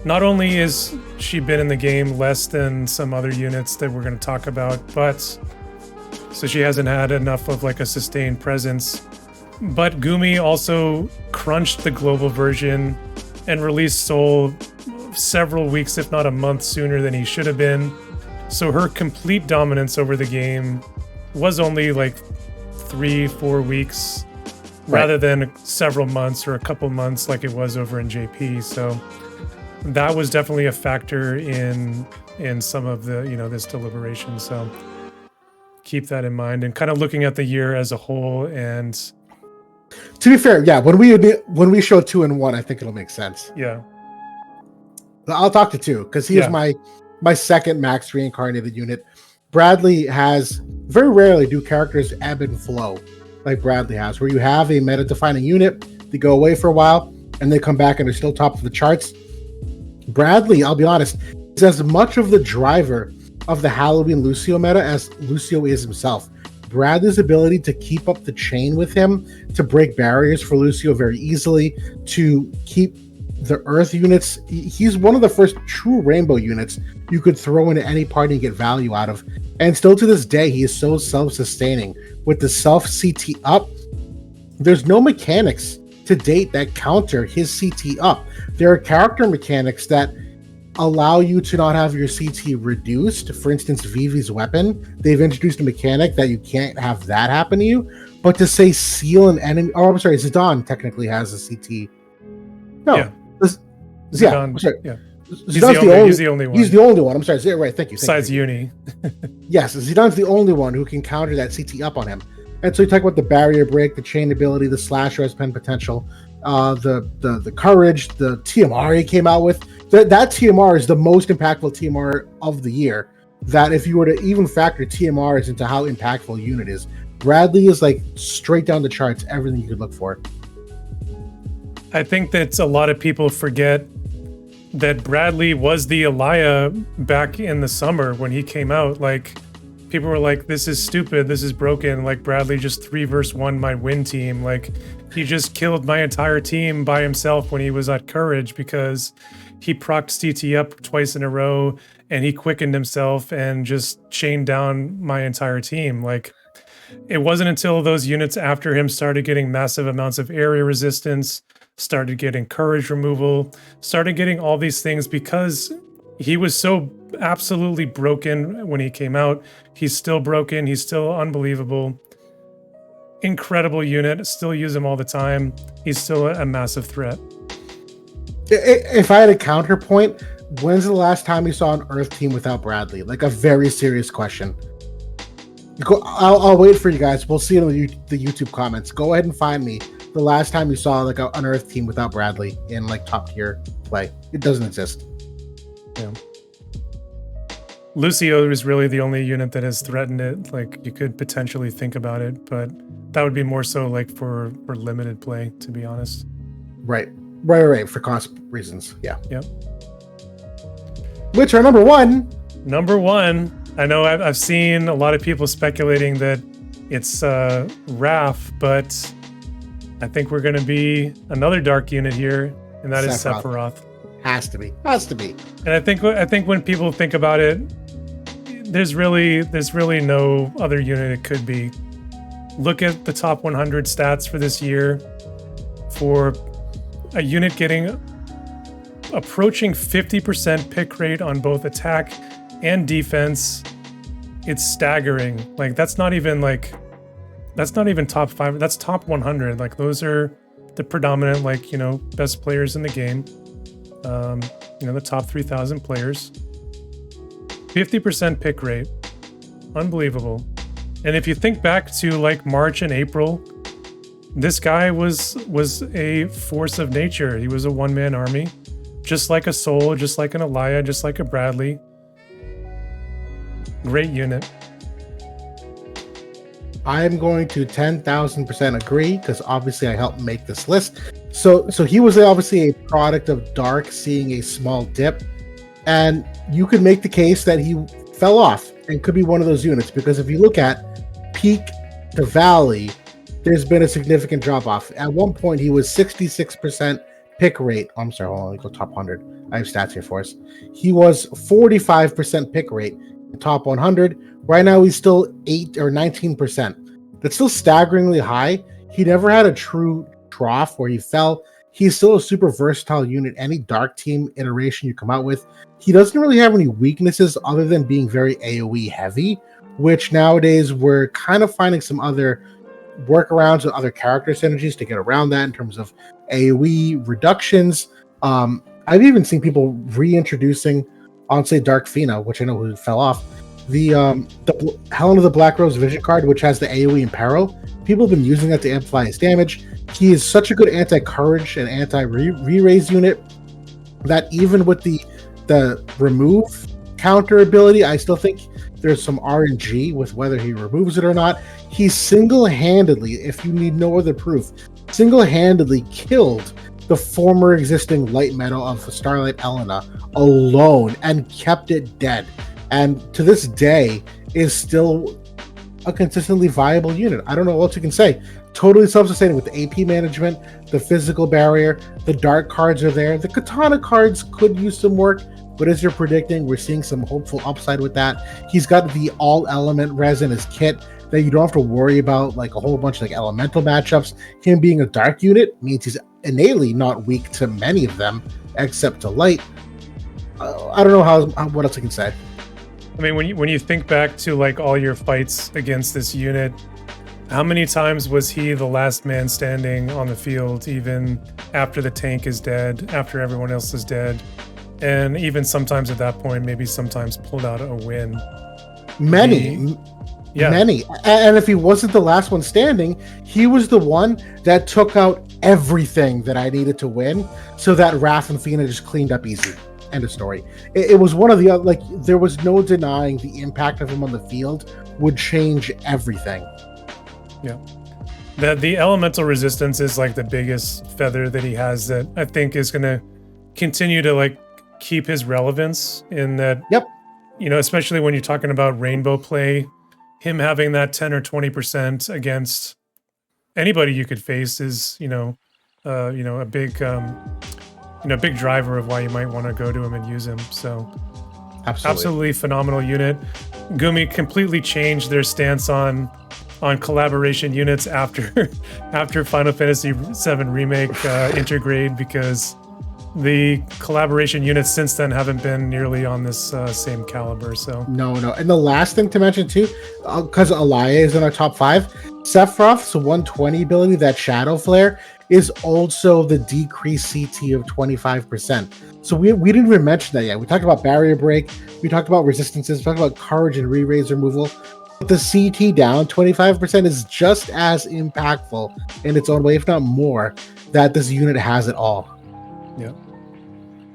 not only is she been in the game less than some other units that we're going to talk about, but so she hasn't had enough of like a sustained presence. But Gumi also crunched the global version and released Soul several weeks, if not a month, sooner than he should have been. So her complete dominance over the game was only like 3-4 weeks, rather than several months or a couple months like it was over in JP. So that was definitely a factor in some of the this deliberation. So keep that in mind, and kind of looking at the year as a whole. And to be fair, yeah, when we show 2 and 1, I think it'll make sense. Yeah, I'll talk to 2 because he is my second max reincarnated unit. Bradley has very rarely do characters ebb and flow like Bradley has, where you have a meta defining unit, they go away for a while and they come back and they're still top of the charts. Bradley, I'll be honest, is as much of the driver of the Halloween Lucio meta as Lucio is himself. Bradley's ability to keep up the chain with him, to break barriers for Lucio very easily, to keep the Earth units. He's one of the first true Rainbow units you could throw into any party and get value out of. And still to this day, he is so self-sustaining. With the self-CT up, there's no mechanics to date that counter his CT up. There are character mechanics that allow you to not have your CT reduced. For instance, Vivi's weapon, they've introduced a mechanic that you can't have that happen to you. But to say seal an enemy, oh, I'm sorry, Zidane technically has a CT. No, yeah, Zidane, I'm sorry. Yeah. He's the only one. He's the only one. I'm sorry. Right. Thank you. Besides Uni. Yes, Zidane's the only one who can counter that CT up on him. And so you talk about the barrier break, the chain ability, the slash res pen potential, the courage, the TMR he came out with. That TMR is the most impactful TMR of the year. That if you were to even factor TMRs into how impactful a unit is, Bradley is like straight down the charts, everything you could look for. I think that a lot of people forget that Bradley was the Elia back in the summer when he came out. Like, people were like, this is stupid, this is broken. Like, Bradley just 3 versus 1 my win team. Like, he just killed my entire team by himself when he was at Courage because he procced CT up twice in a row and he quickened himself and just chained down my entire team. Like, it wasn't until those units after him started getting massive amounts of area resistance, started getting courage removal, started getting all these things because he was so absolutely broken when he came out. He's still broken. He's still unbelievable. Incredible unit. Still use him all the time. He's still a massive threat. If I had a counterpoint, when's the last time you saw an Earth team without Bradley? Like a very serious question. I'll wait for you guys. We'll see it in the YouTube comments. Go ahead and find me the last time you saw like an Earth team without Bradley in like top tier play. It doesn't exist. Yeah. Lucio is really the only unit that has threatened it. Like, you could potentially think about it, but that would be more so like for limited play, to be honest. Right. For cost reasons. Yeah. Yep. Which are number one. Number one. I know I've seen a lot of people speculating that it's Raph, but I think we're going to be another dark unit here, and that is Sephiroth. Has to be. And I think when people think about it, there's really no other unit it could be. Look at the top 100 stats for this year for a unit approaching 50% pick rate on both attack and defense. It's staggering. Like, that's not even top 5. That's top 100. Like, those are the predominant, like, best players in the game. The top 3,000 players. 50% pick rate. Unbelievable. And if you think back to like March and April, this guy was a force of nature. He was a one-man army, just like a Soul, just like an Elia, just like a Bradley. Great unit. I'm going to 10,000% agree because obviously I helped make this list. So he was obviously a product of Dark seeing a small dip, and you could make the case that he fell off and could be one of those units because if you look at peak to valley, there's been a significant drop off. At one point, he was 66% pick rate. I'm sorry, hold on, let me go top 100. I have stats here for us. He was 45% pick rate, top 100. Right now, he's still 8 or 19%. That's still staggeringly high. He never had a true trough where he fell. He's still a super versatile unit. Any dark team iteration you come out with, he doesn't really have any weaknesses other than being very AoE heavy, which nowadays we're kind of finding some other workarounds with other character synergies to get around that in terms of AoE reductions. I've even seen people reintroducing, on say, Dark Fina, which I know who fell off, the Helen of the Black Rose Vision card, which has the AoE Imperil. People have been using that to amplify his damage. He is such a good anti-courage and anti-re-raise unit that even with the remove counter ability, I still think there's some RNG with whether he removes it or not. He single-handedly, if you need no other proof, single-handedly killed the former existing light metal of Starlight Elena alone and kept it dead. And to this day is still a consistently viable unit. I don't know what else you can say. Totally self-sustaining with the AP management, the physical barrier, the dark cards are there. The katana cards could use some work, but as you're predicting, we're seeing some hopeful upside with that. He's got the all-element res in his kit that you don't have to worry about like a whole bunch of like elemental matchups. Him being a dark unit means he's innately not weak to many of them, except to light. I don't know what else I can say. I mean, when you think back to like all your fights against this unit, how many times was he the last man standing on the field, even after the tank is dead, after everyone else is dead? And even sometimes at that point, maybe sometimes pulled out a win. Many. And if he wasn't the last one standing, he was the one that took out everything that I needed to win so that Raph and Fina just cleaned up easy. End of story. It was one of the other, like, there was no denying the impact of him on the field would change everything. Yeah. The elemental resistance is like the biggest feather that he has that I think is going to continue to like keep his relevance in that. Yep. You know, especially when you're talking about rainbow play, him having that 10 or 20% against anybody you could face is, a big, big driver of why you might want to go to him and use him. So absolutely phenomenal unit. Gumi completely changed their stance on collaboration units after after Final Fantasy VII Remake Intergrade, because the collaboration units since then haven't been nearly on this same caliber. So no. And the last thing to mention too, because Alaya is in our top 5, Sephiroth's 120 ability, that Shadow Flare, is also the decreased CT of 25%. So we didn't even mention that yet. We talked about barrier break, we talked about resistances, we talked about courage and re-raise removal. But the CT down 25% is just as impactful in its own way, if not more, that this unit has it all. Yeah.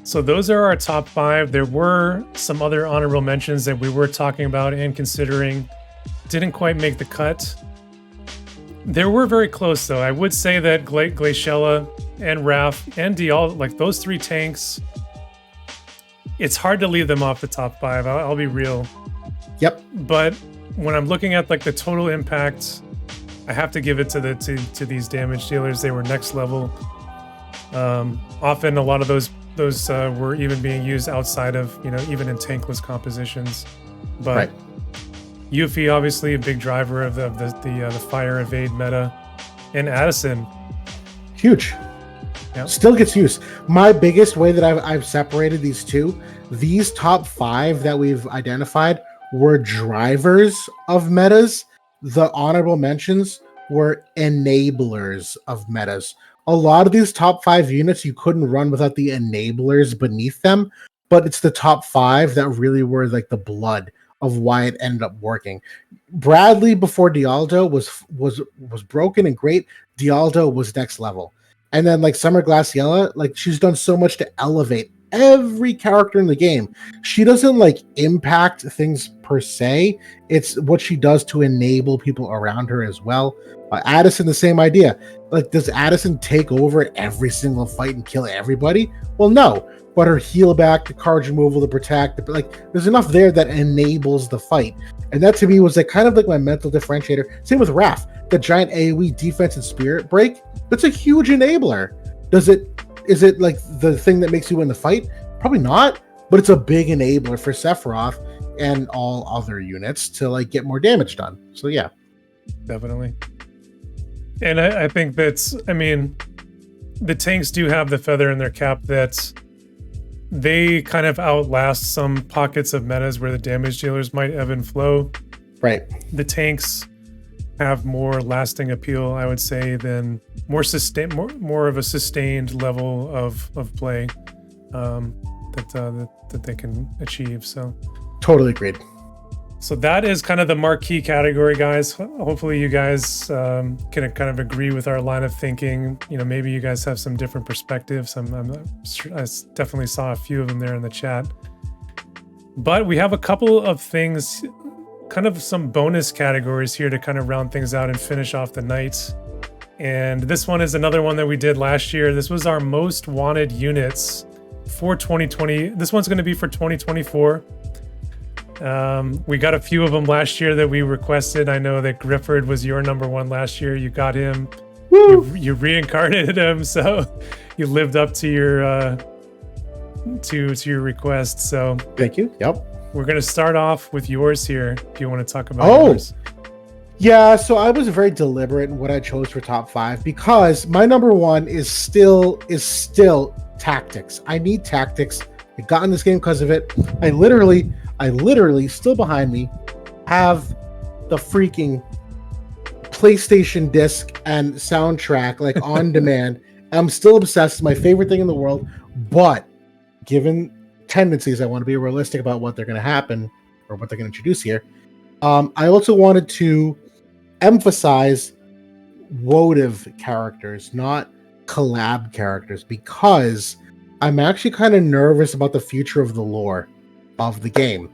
So those are our top 5. There were some other honorable mentions that we were talking about and considering. Didn't quite make the cut. They were very close, though. I would say that Glaciella and Raph and Dial, like those 3 tanks, it's hard to leave them off the top 5. I'll be real. Yep. But when I'm looking at like the total impact, I have to give it to these damage dealers. They were next level. Often a lot of those were even being used outside of, even in tankless compositions. But right. Yuffie, obviously a big driver of the fire evade meta, and Addison, huge. Yep. Still gets used. My biggest way that I've separated these two, these top 5 that we've identified were drivers of metas. The honorable mentions were enablers of metas. A lot of these top 5 units you couldn't run without the enablers beneath them, but it's the top 5 that really were like the blood of why it ended up working. Bradley before Dialdo was broken and great. Dialdo was next level. And then like Summer Glaciella, like she's done so much to elevate every character in the game. She doesn't like impact things per se. It's what she does to enable people around her as well. Addison, the same idea. Like, does Addison take over every single fight and kill everybody? Well, no. But her heal back, the courage removal, the protect, like there's enough there that enables the fight. And that to me was like kind of like my mental differentiator. Same with Raph, the giant AoE defense and spirit break. That's a huge enabler. Is it like the thing that makes you win the fight? Probably not, but it's a big enabler for Sephiroth and all other units to like get more damage done. So yeah. Definitely. And I think the tanks do have the feather in their cap that they kind of outlast some pockets of metas where the damage dealers might ebb and flow. Right. The tanks have more lasting appeal, I would say, than more of a sustained level of play that they can achieve. So totally agreed. So that is kind of the marquee category, guys. Hopefully you guys can kind of agree with our line of thinking. Maybe you guys have some different perspectives. I definitely saw a few of them there in the chat. But we have a couple of things, kind of some bonus categories here to kind of round things out and finish off the night. And this one is another one that we did last year. This was our most wanted units for 2020. This one's going to be for 2024. We got a few of them last year that we requested. I know that Grifford was your number 1 last year. You got him. You reincarnated him, so you lived up to your your request. So thank you. Yep. We're gonna start off with yours here. If you want to talk about yours. Yeah, so I was very deliberate in what I chose for top 5 because my number 1 is still tactics. I need tactics. I got in this game because of it. I literally still behind me have the freaking PlayStation disc and soundtrack like on demand. I'm still obsessed. It's my favorite thing in the world. But given tendencies, I want to be realistic about what they're going to happen or what they're going to introduce here. I also wanted to emphasize WoTV characters, not collab characters, because I'm actually kind of nervous about the future of the lore of the game.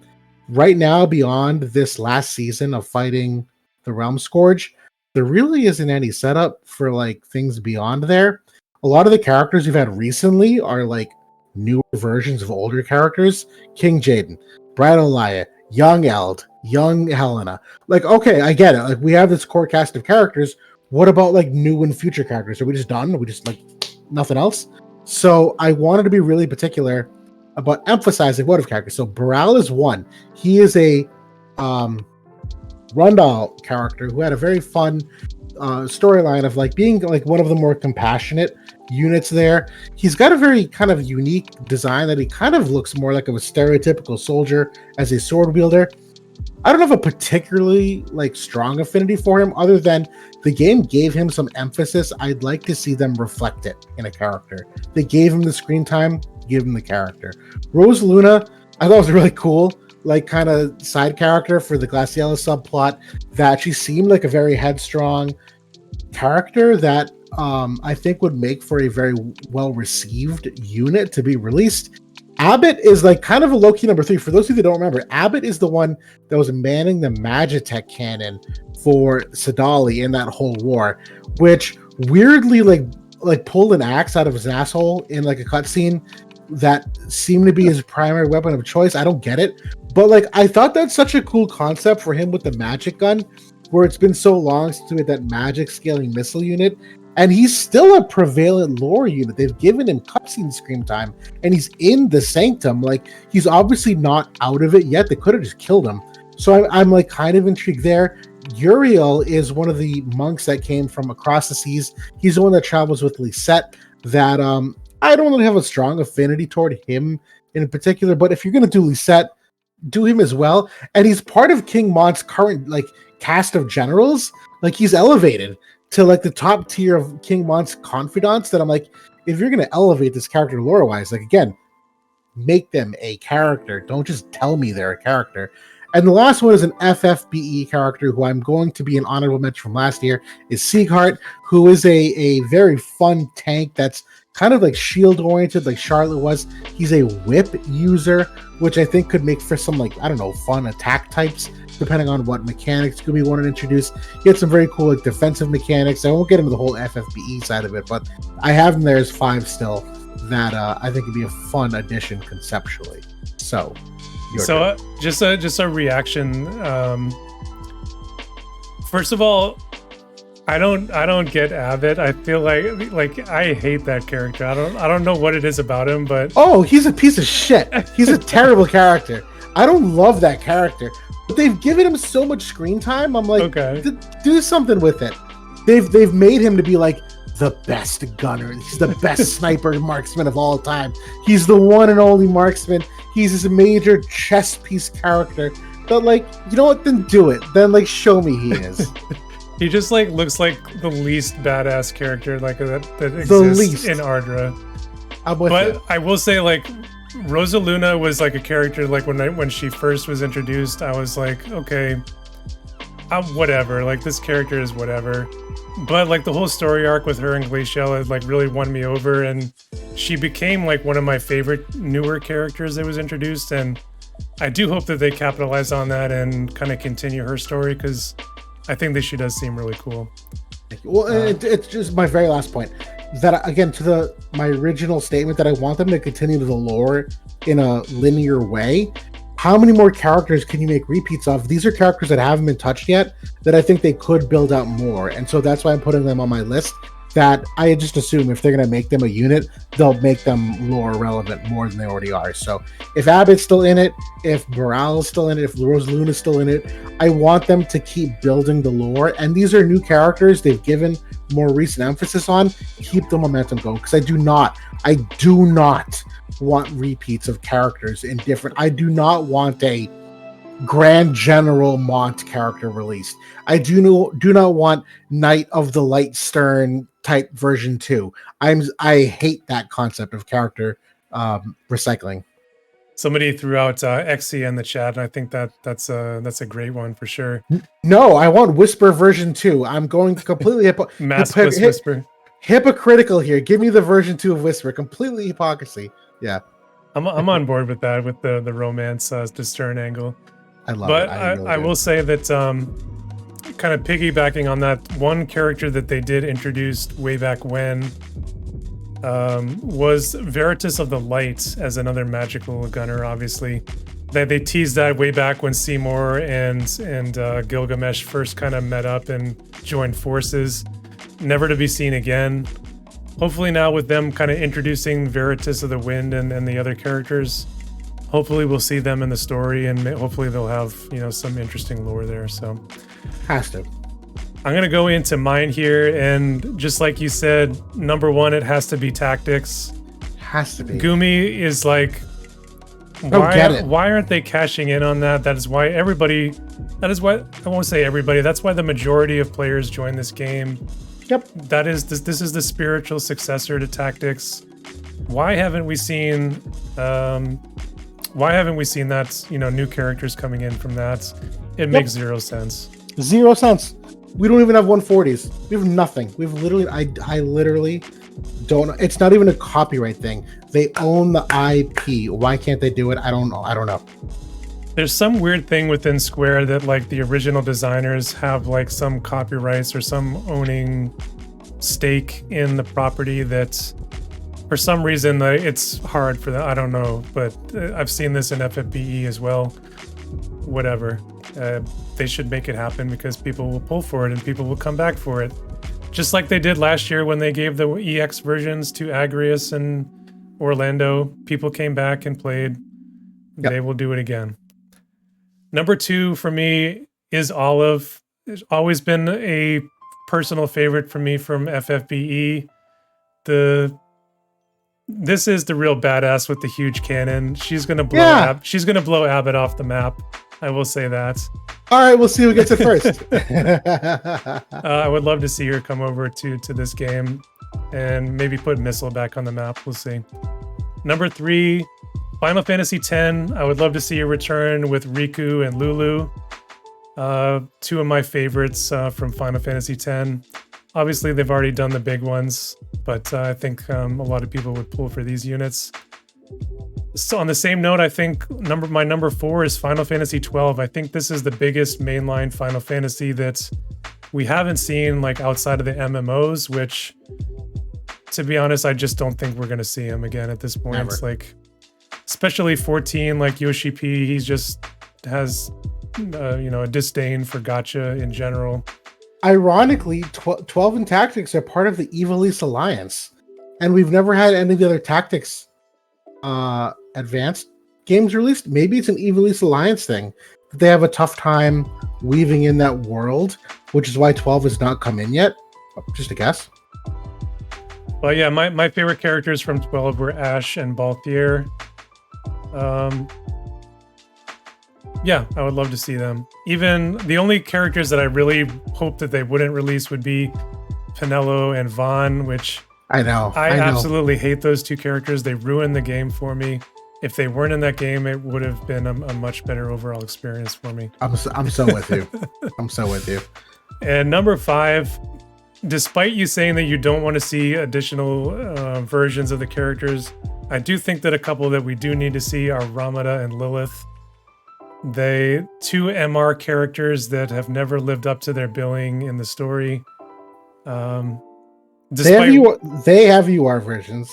Right now, beyond this last season of fighting the Realm Scourge, there really isn't any setup for like things beyond there. A lot of the characters we've had recently are like newer versions of older characters. King Jaden, Brad Olaya, Young Eld, Young Helena. Like, okay, I get it. Like, we have this core cast of characters. What about like new and future characters? Are we just done? Are we just like nothing else? So I wanted to be really particular about emphasizing what of characters. So Baral is one. He is a Rundal character who had a very fun storyline of like being like one of the more compassionate units there. He's got a very kind of unique design that he kind of looks more like of a stereotypical soldier as a sword wielder. I don't have a particularly like strong affinity for him, other than the game gave him some emphasis. I'd like to see them reflect it in a character. They gave him the screen time, give him the character. Rose Luna, I thought was really cool, like kind of side character for the Glaciella subplot, that she seemed like a very headstrong character that I think would make for a very well received unit to be released. Abbott is like kind of a low-key number 3. For those of you that don't remember, Abbott is the one that was manning the Magitech cannon for Sadali in that whole war, which weirdly like pulled an axe out of his asshole in like a cutscene that seemed to be his primary weapon of choice. I don't get it, but like I thought that's such a cool concept for him with the magic gun, where it's been so long since we had that magic scaling missile unit. And he's still a prevalent lore unit. They've given him cutscene screen time, and he's in the Sanctum. Like, he's obviously not out of it yet. They could have just killed him. So I'm like kind of intrigued there. Uriel is one of the monks that came from across the seas. He's the one that travels with Lisette. That I don't really have a strong affinity toward him in particular. But if you're gonna do Lisette, do him as well. And he's part of King Mont's current like cast of generals. Like, he's elevated to like the top tier of King Mont's confidants, that I'm like, if you're going to elevate this character lore wise, like, again, make them a character. Don't just tell me they're a character. And the last one is an FFBE character who I'm going to be an honorable mention from last year, is Sieghart, who is a very fun tank that's kind of like shield oriented, like Charlotte was. He's a whip user, which I think could make for some like, I don't know, fun attack types, depending on what mechanics could be wanted to introduce. He had some very cool like defensive mechanics. I won't get into the whole FFBE side of it, but I have him there as 5 still, that I think would be a fun addition conceptually. So just a reaction. First of all, I don't get Abbott. I feel like I hate that character. I don't know what it is about him, but oh, he's a piece of shit. He's a terrible character. I don't love that character, but they've given him so much screen time. I'm like, okay, do something with it. They've made him to be like the best gunner. He's the best sniper marksman of all time. He's the one and only marksman. He's this major chess piece character. But like, you know what? Then do it. Then like, show me he is. He just like looks like the least badass character like that exists in Ardra. But I will say, like, Rosa Luna was like a character like when she first was introduced, I was like, okay, whatever. Like, this character is whatever. But like the whole story arc with her and Glaciella like really won me over, and she became like one of my favorite newer characters that was introduced. And I do hope that they capitalize on that and kind of continue her story, because I think she does seem really cool. Well, it's just my very last point. That again, to my original statement that I want them to continue the lore in a linear way. How many more characters can you make repeats of? These are characters that haven't been touched yet that I think they could build out more. And so that's why I'm putting them on my list. That I just assume if they're going to make them a unit, they'll make them lore relevant more than they already are. So if Abbott's still in it, if Morale's still in it, if Rose Luna's still in it, I want them to keep building the lore. And these are new characters they've given more recent emphasis on. Keep the momentum going, because I do not want repeats of characters in different. I do not want a Grand General Mont character released. I do not want Knight of the Light Stern type version 2. I hate that concept of character recycling. Somebody threw out Exy in the chat, and I think that's a great one for sure. No, I want Whisper version 2. I'm going completely Whisper. Hypocritical here. Give me the version 2 of Whisper. Completely hypocrisy. Yeah, I'm on board with that, with the romance to Stern angle. I love but it. I will say that kind of piggybacking on that, one character that they did introduce way back when was Veritas of the Light as another magical gunner, obviously. They teased that way back when Seymour and Gilgamesh first kind of met up and joined forces, never to be seen again. Hopefully now with them kind of introducing Veritas of the Wind and the other characters, hopefully we'll see them in the story, and hopefully they'll have, you know, some interesting lore there. So has to. I'm going to go into mine here, and just like you said, number one, it has to be tactics. Has to be. Gumi is like, why aren't they cashing in on that? That is why I won't say everybody, that's why the majority of players join this game. Yep. This is the spiritual successor to tactics. Why haven't we seen that, you know, new characters coming in from that? It makes zero sense. 0 cents. We don't even have 140s. We have nothing. We've literally, I literally don't know. It's not even a copyright thing. They own the IP. Why can't they do it? I don't know. There's some weird thing within Square that like the original designers have like some copyrights or some owning stake in the property that for some reason it's hard for them. I don't know, but I've seen this in FFBE as well. Whatever. They should make it happen because people will pull for it and people will come back for it. Just like they did last year when they gave the EX versions to Agrius and Orlando. People came back and played. Yep. They will do it again. Number 2 for me is Olive. It's always been a personal favorite for me from FFBE. This is the real badass with the huge cannon. She's gonna blow she's gonna blow Abbott off the map. I will say that. All right, we'll see who gets it first. I would love to see her come over to this game and maybe put Missile back on the map. We'll see. Number 3, Final Fantasy X. I would love to see a return with Riku and Lulu. 2 of my favorites from Final Fantasy X. Obviously, they've already done the big ones, but I think a lot of people would pull for these units. So on the same note, I think my number 4 is Final Fantasy XII. I think this is the biggest mainline Final Fantasy that we haven't seen like outside of the MMOs, which, to be honest, I just don't think we're going to see him again at this point. Never. It's like, especially 14, like Yoshi P, he just has, a disdain for gacha in general. Ironically, 12 and Tactics are part of the Ivalice Alliance, and we've never had any of the other Tactics advanced games released. Maybe it's an Ivalice Alliance thing. They have a tough time weaving in that world, which is why 12 has not come in yet. Just a guess. Well, yeah, my favorite characters from 12 were Ash and Balthier. Yeah, I would love to see them. Even the only characters that I really hope that they wouldn't release would be Penelo and Vaughn, which I know. Absolutely hate those 2 characters. They ruined the game for me. If they weren't in that game, it would have been a much better overall experience for me. I'm so with you. I'm so with you. And number 5, despite you saying that you don't want to see additional versions of the characters, I do think that a couple that we do need to see are Ramada and Lilith. They 2 MR characters that have never lived up to their billing in the story. They have UR versions.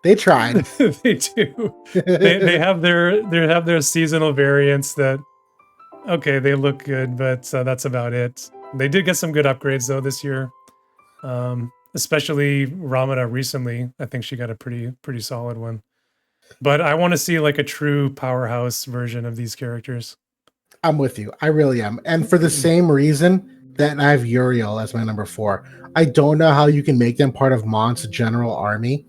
They tried. They do. They have their seasonal variants that, okay, they look good, but that's about it. They did get some good upgrades though this year. Especially Ramada recently. I think she got a pretty solid one. But I want to see like a true powerhouse version of these characters. I'm with you. I really am. And for the same reason that I have Uriel as my number 4. I don't know how you can make them part of Mont's general army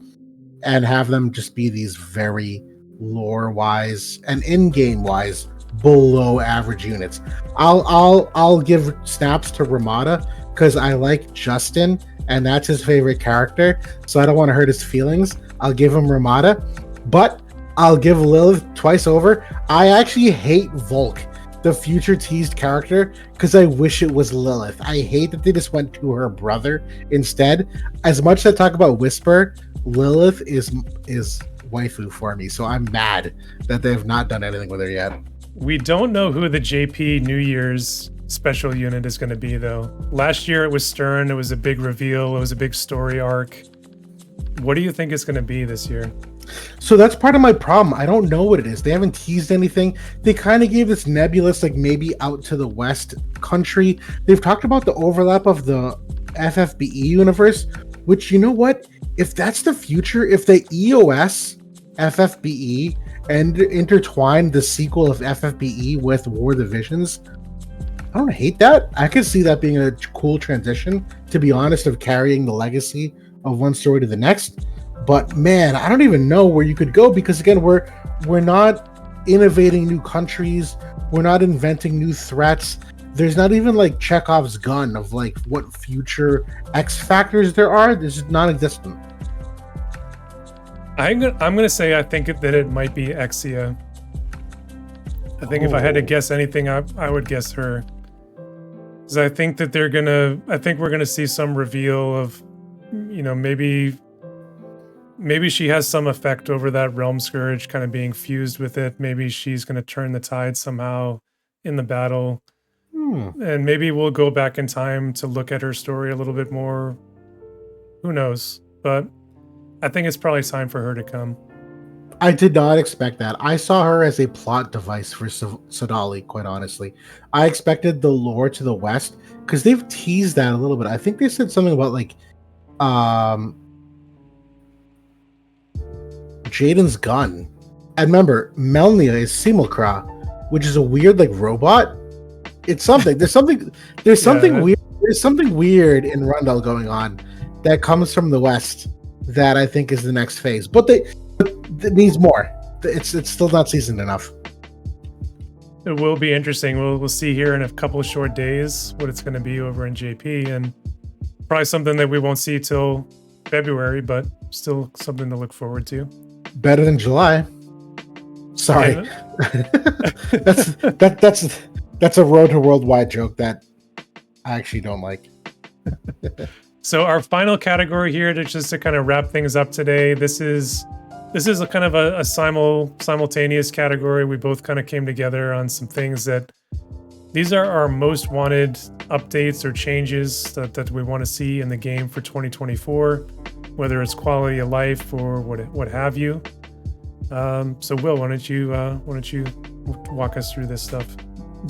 and have them just be these very lore-wise and in-game-wise below average units. I'll give snaps to Ramada because I like Justin and that's his favorite character, so I don't want to hurt his feelings. I'll give him Ramada, but I'll give Lilith twice over. I actually hate Volk, the future teased character, because I wish it was Lilith. I hate that they just went to her brother instead. As much as I talk about Whisper, Lilith is waifu for me, so I'm mad that they have not done anything with her yet. We don't know who the JP New Year's special unit is going to be, though. Last year it was Stern. It was a big reveal. It was a big story arc. What do you think it's going to be this year? So that's part of my problem. I don't know what it is. They haven't teased anything. They kind of gave this nebulous, like maybe out to the west country. They've talked about the overlap of the FFBE universe, which, you know what? If that's the future, if the EOS FFBE and intertwine the sequel of FFBE with War of the Visions, I don't hate that. I could see that being a cool transition, to be honest, of carrying the legacy of one story to the next. But man, I don't even know where you could go, because again, we're not innovating new countries, we're not inventing new threats. There's not even like Chekhov's gun of like what future X factors there are. This is non-existent. I'm gonna say I think that it might be Exia. I think if I had to guess anything, I would guess her. Because I think that I think we're gonna see some reveal of, you know, maybe she has some effect over that Realm Scourge kind of being fused with it. Maybe she's gonna turn the tide somehow in the battle. And maybe we'll go back in time to look at her story a little bit more. Who knows? But I think it's probably time for her to come. I did not expect that. I saw her as a plot device for Sodali, quite honestly. I expected the lore to the west, because they've teased that a little bit. I think they said something about like Jaden's gun. And remember, Melnia is Simulcra, which is a weird like robot. It's something. There's something weird. There's something weird in Rundle going on that comes from the west that I think is the next phase. But it needs more. It's still not seasoned enough. It will be interesting. We'll see here in a couple of short days what it's going to be over in JP, and probably something that we won't see till February, but still something to look forward to. Better than July. Sorry. Yeah. That's a Road to Worldwide joke that I actually don't like. So our final category here, just to kind of wrap things up today, this is a kind of a simultaneous category. We both kind of came together on some things that these are our most wanted updates or changes that we want to see in the game for 2024, whether it's quality of life or what have you. So Will, why don't you walk us through this stuff?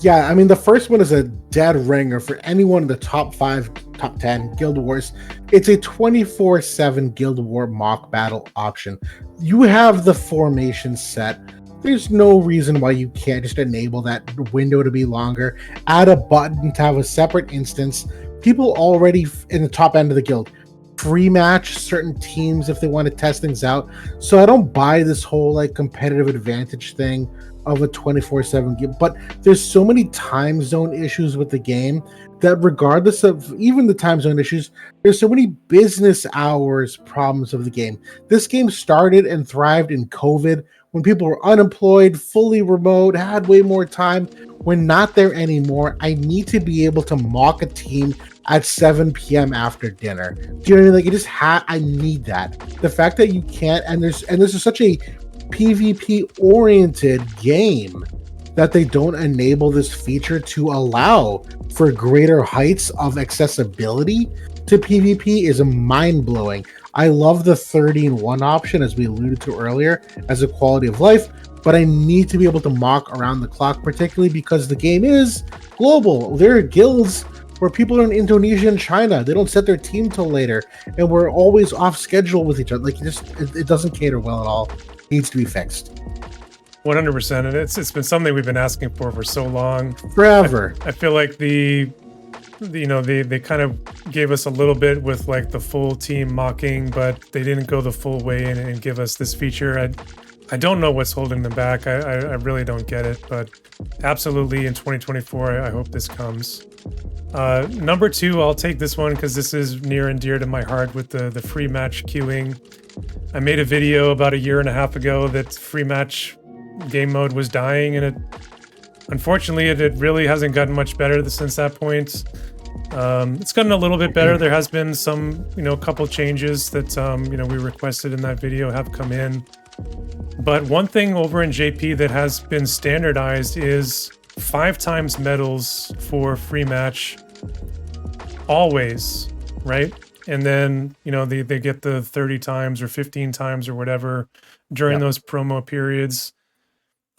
Yeah, I mean, the first one is a dead ringer for anyone in the top 5, top 10 Guild Wars. It's a 24/7 Guild War mock battle option. You have the formation set. There's no reason why you can't just enable that window to be longer. Add a button to have a separate instance. People already in the top end of the guild free match certain teams if they want to test things out. So I don't buy this whole like competitive advantage thing of a 24/7 game, but there's so many time zone issues with the game that regardless of even the time zone issues, there's so many business hours problems of the game. This game started and thrived in COVID when people were unemployed, fully remote, had way more time. We're not there anymore. I need to be able to mock a team at 7 p.m. after dinner. Do you know what I mean? Like, it just I need that. The fact that you can't, and this is such a PvP oriented game that they don't enable this feature to allow for greater heights of accessibility to PvP is mind-blowing. I love the 30-in-1 option, as we alluded to earlier, as a quality of life, but I need to be able to mock around the clock, particularly because the game is global. There are guilds where people are in Indonesia and China. They don't set their team till later, and we're always off schedule with each other. Like, it doesn't cater well at all. It needs to be fixed. 100%, and it's been something we've been asking for so long. Forever. I feel like they kind of gave us a little bit with like the full team mocking, but they didn't go the full way and give us this feature. I don't know what's holding them back. I really don't get it, but absolutely in 2024, I hope this comes. Number 2, I'll take this one because this is near and dear to my heart with the free match queuing. I made a video about a year and a half ago that free match game mode was dying, and unfortunately it really hasn't gotten much better since that point. It's gotten a little bit better. There has been some, couple changes that, we requested in that video have come in. But one thing over in JP that has been standardized is 5 times medals for free match always, right? And then, you know, they get the 30 times or 15 times or whatever during those promo periods.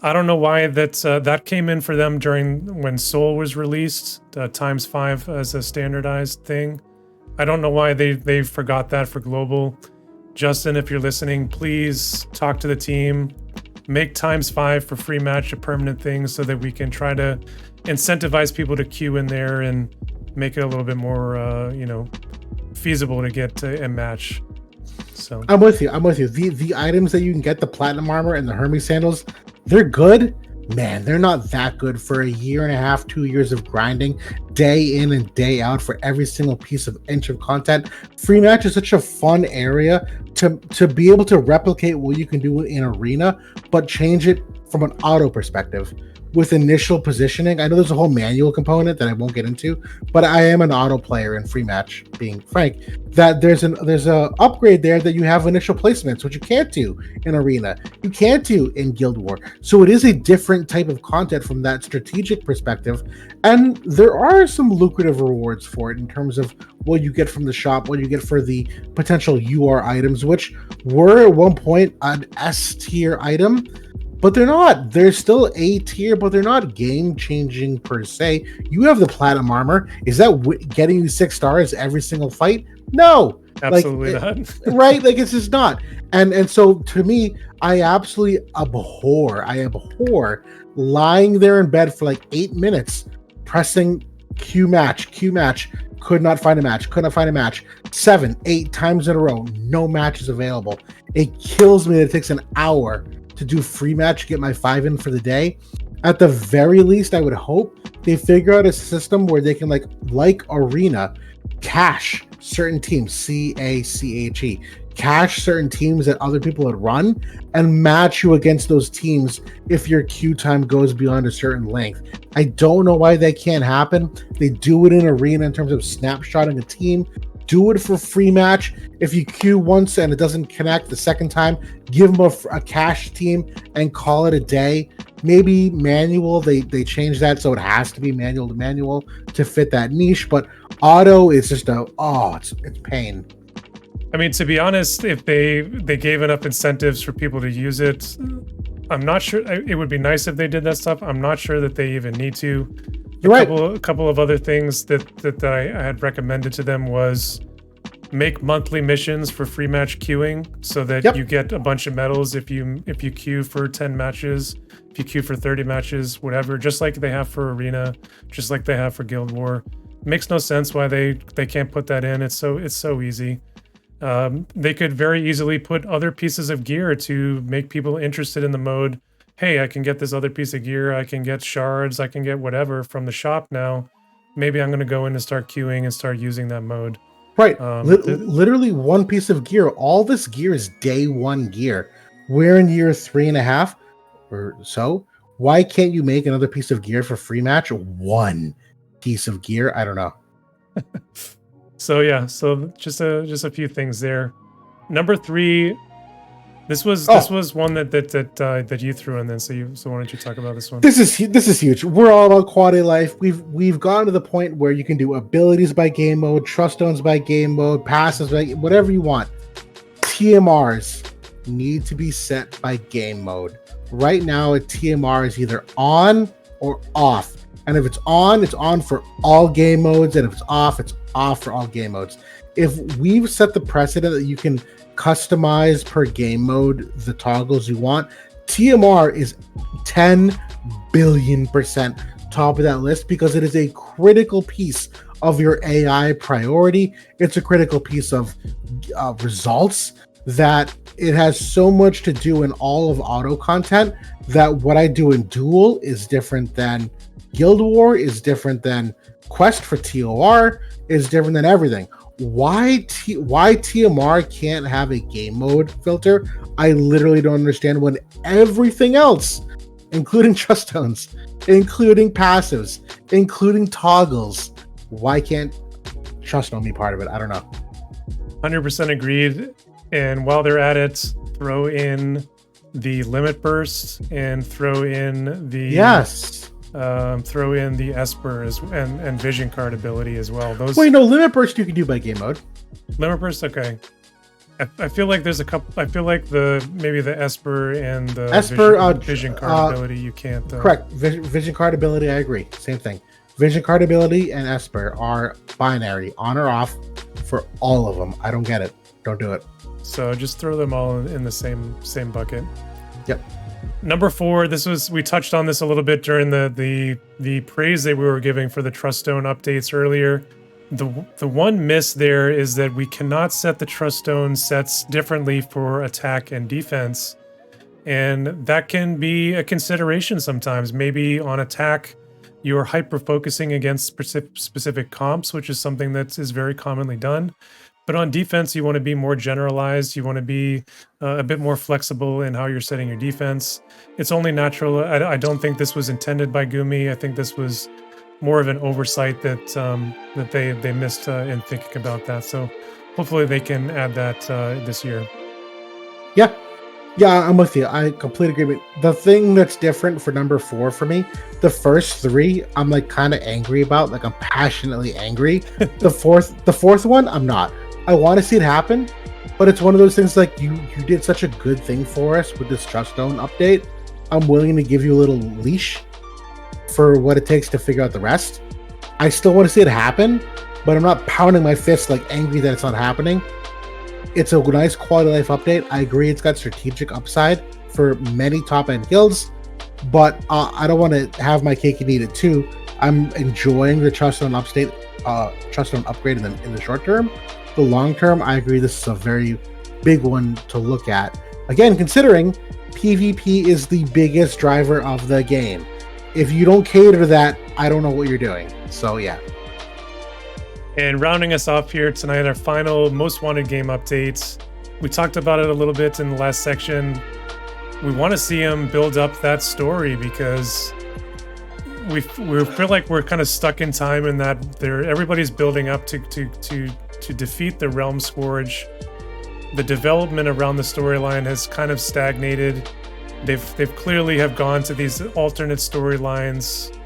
I don't know why that came in for them during when Soul was released, times 5 as a standardized thing. I don't know why they forgot that for global. Justin, if you're listening, please talk to the team. Make times 5 for free match a permanent thing so that we can try to incentivize people to queue in there and make it a little bit more, you know, feasible to get to a match. So I'm with you. The items that you can get, the platinum armor and the Hermes sandals, they're good. Man, they're not that good for a year and a half, 2 years of grinding, day in and day out for every single piece of inch of content. Free match is such a fun area to be able to replicate what you can do in arena, but change it from an auto perspective. With initial positioning, I know there's a whole manual component that I won't get into, but I am an auto player in free match, being frank, that there's a upgrade there that you have initial placements, which you can't do in arena, you can't do in Guild War. So it is a different type of content from that strategic perspective, and there are some lucrative rewards for it in terms of what you get from the shop, what you get for the potential UR items, which were at one point an S tier item. But they're not. They're still A tier, but they're not game-changing per se. You have the platinum armor. Is that getting you 6 stars every single fight? No. absolutely not. Right? Like, it's just not. And so, to me, I absolutely abhor lying there in bed for like 8 minutes, pressing Q match, could not find a match. 7, 8 times in a row, no matches available. It kills me that it takes an hour to do free match, get my 5 in for the day. At the very least, I would hope they figure out a system where they can like arena, cash certain teams, CACHE, cash certain teams that other people had run and match you against those teams if your queue time goes beyond a certain length. I don't know why that can't happen. They do it in arena in terms of snapshotting a team. Do it for free match. If you queue once and it doesn't connect the second time, give them a cash team and call it a day. Maybe manual, they change that so it has to be manual to manual to fit that niche. But auto is just it's pain. I mean, to be honest, if they gave enough incentives for people to use it, I'm not sure. It would be nice if they did that stuff. I'm not sure that they even need to. A couple of other things that I had recommended to them was make monthly missions for free match queuing so that you get a bunch of medals if you queue for 10 matches, if you queue for 30 matches, whatever, just like they have for arena, just like they have for Guild War. Makes no sense why they can't put that in. It's so easy. They could very easily put other pieces of gear to make people interested in the mode. Hey, I can get this other piece of gear, I can get shards, I can get whatever from the shop now. Maybe I'm going to go in and start queuing and start using that mode. Right. Literally one piece of gear. All this gear is day 1 gear. We're in year 3.5 or so. Why can't you make another piece of gear for free match? One piece of gear? I don't know. So just a few things there. Number 3, this was one that you threw in then. So why don't you talk about this one? This is huge. We're all about quality of life. We've gone to the point where you can do abilities by game mode, trust stones by game mode, passes by whatever you want. TMRs need to be set by game mode. Right now, a TMR is either on or off. And if it's on for all game modes, and if it's off for all game modes. If we've set the precedent that you can customize per game mode the toggles you want, TMR is 10 billion% top of that list because it is a critical piece of your AI priority. It's a critical piece of results that it has so much to do in all of auto content that what I do in Duel is different than Guild War, is different than Quest for TOR, is different than everything. Why TMR can't have a game mode filter, I literally don't understand, when everything else, including trust stones, including passives, including toggles, why can't trust stone be part of it? I don't know. 100% agreed. And while they're at it, throw in the limit burst and throw in the throw in the Espers and vision card ability as well. Those Wait, no, limit burst you can do by game mode. limit burst, okay. I feel like there's a couple. I feel like maybe the Esper and the vision card ability you can't. Correct, vision card ability. I agree. Same thing. Vision card ability and Esper are binary, on or off, for all of them. I don't get it. Don't do it. So just throw them all in the same bucket. Yep. Number 4. We touched on this a little bit during the praise that we were giving for the Trust Stone updates earlier. The one miss there is that we cannot set the Trust Stone sets differently for attack and defense. And that can be a consideration sometimes. Maybe on attack, you're hyper-focusing against specific comps, which is something that is very commonly done. But on defense, you want to be more generalized. You want to be a bit more flexible in how you're setting your defense. It's only natural. I don't think this was intended by Gumi. I think this was more of an oversight that they missed in thinking about that. So hopefully they can add that this year. Yeah, I'm with you. I completely agree. The thing that's different for number 4 for me, the first 3, I'm like kind of angry about. Like I'm passionately angry. The fourth one, I'm not. I want to see it happen, but it's one of those things like you did such a good thing for us with this Trust Stone update. I'm willing to give you a little leash for what it takes to figure out the rest. I still want to see it happen, but I'm not pounding my fist like angry that it's not happening. It's a nice quality of life update. I agree it's got strategic upside for many top-end guilds, but I don't want to have my cake and eat it too. I'm enjoying the Trust Stone upgrade in the short term. The long term, I agree this is a very big one to look at. Again, considering PvP is the biggest driver of the game. If you don't cater to that, I don't know what you're doing. So yeah. And rounding us off here tonight, our final most wanted game updates. We talked about it a little bit in the last section. We want to see him build up that story because we feel like we're kind of stuck in time in that everybody's building up to defeat the Realm Scourge. The development around the storyline has kind of stagnated. They've clearly have gone to these alternate storylines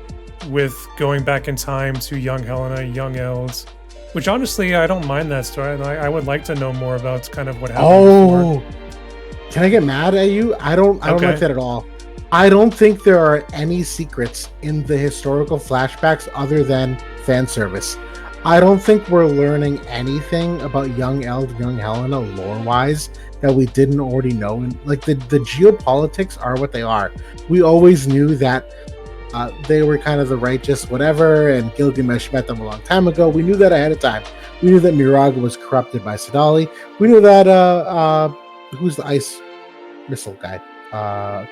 with going back in time to young Helena, young Eld, which honestly I don't mind that story. I would like to know more about kind of what happened. Before. Can I get mad at you? I don't like that at all. I don't think there are any secrets in the historical flashbacks other than fan service. I don't think we're learning anything about young Eld, young Helena lore-wise that we didn't already know. And like the geopolitics are what they are. We always knew that they were kind of the righteous whatever, and Gilgamesh met them a long time ago. We knew that ahead of time. We knew that Miraga was corrupted by Sadali. We knew that who's the ice missile guy?